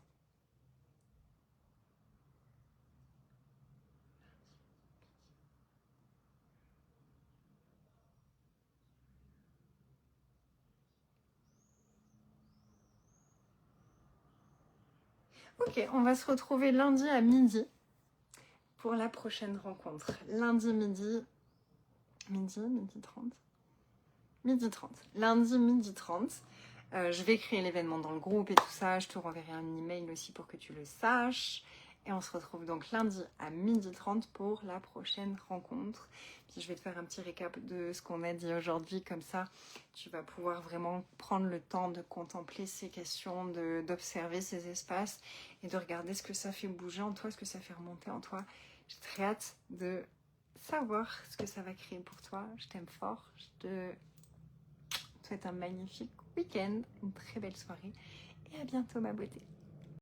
Ok, on va se retrouver lundi à midi pour la prochaine rencontre. Lundi midi 30. Midi 30. Lundi midi 30. Je vais créer l'événement dans le groupe et tout ça. Je te renverrai un email aussi pour que tu le saches. Et on se retrouve donc lundi à midi 30 pour la prochaine rencontre. Puis je vais te faire un petit récap de ce qu'on a dit aujourd'hui. Comme ça, tu vas pouvoir vraiment prendre le temps de contempler ces questions, d'observer ces espaces et de regarder ce que ça fait bouger en toi, ce que ça fait remonter en toi. J'ai très hâte de savoir ce que ça va créer pour toi. Je t'aime fort. Je te souhaite un magnifique week-end, une très belle soirée et à bientôt ma beauté.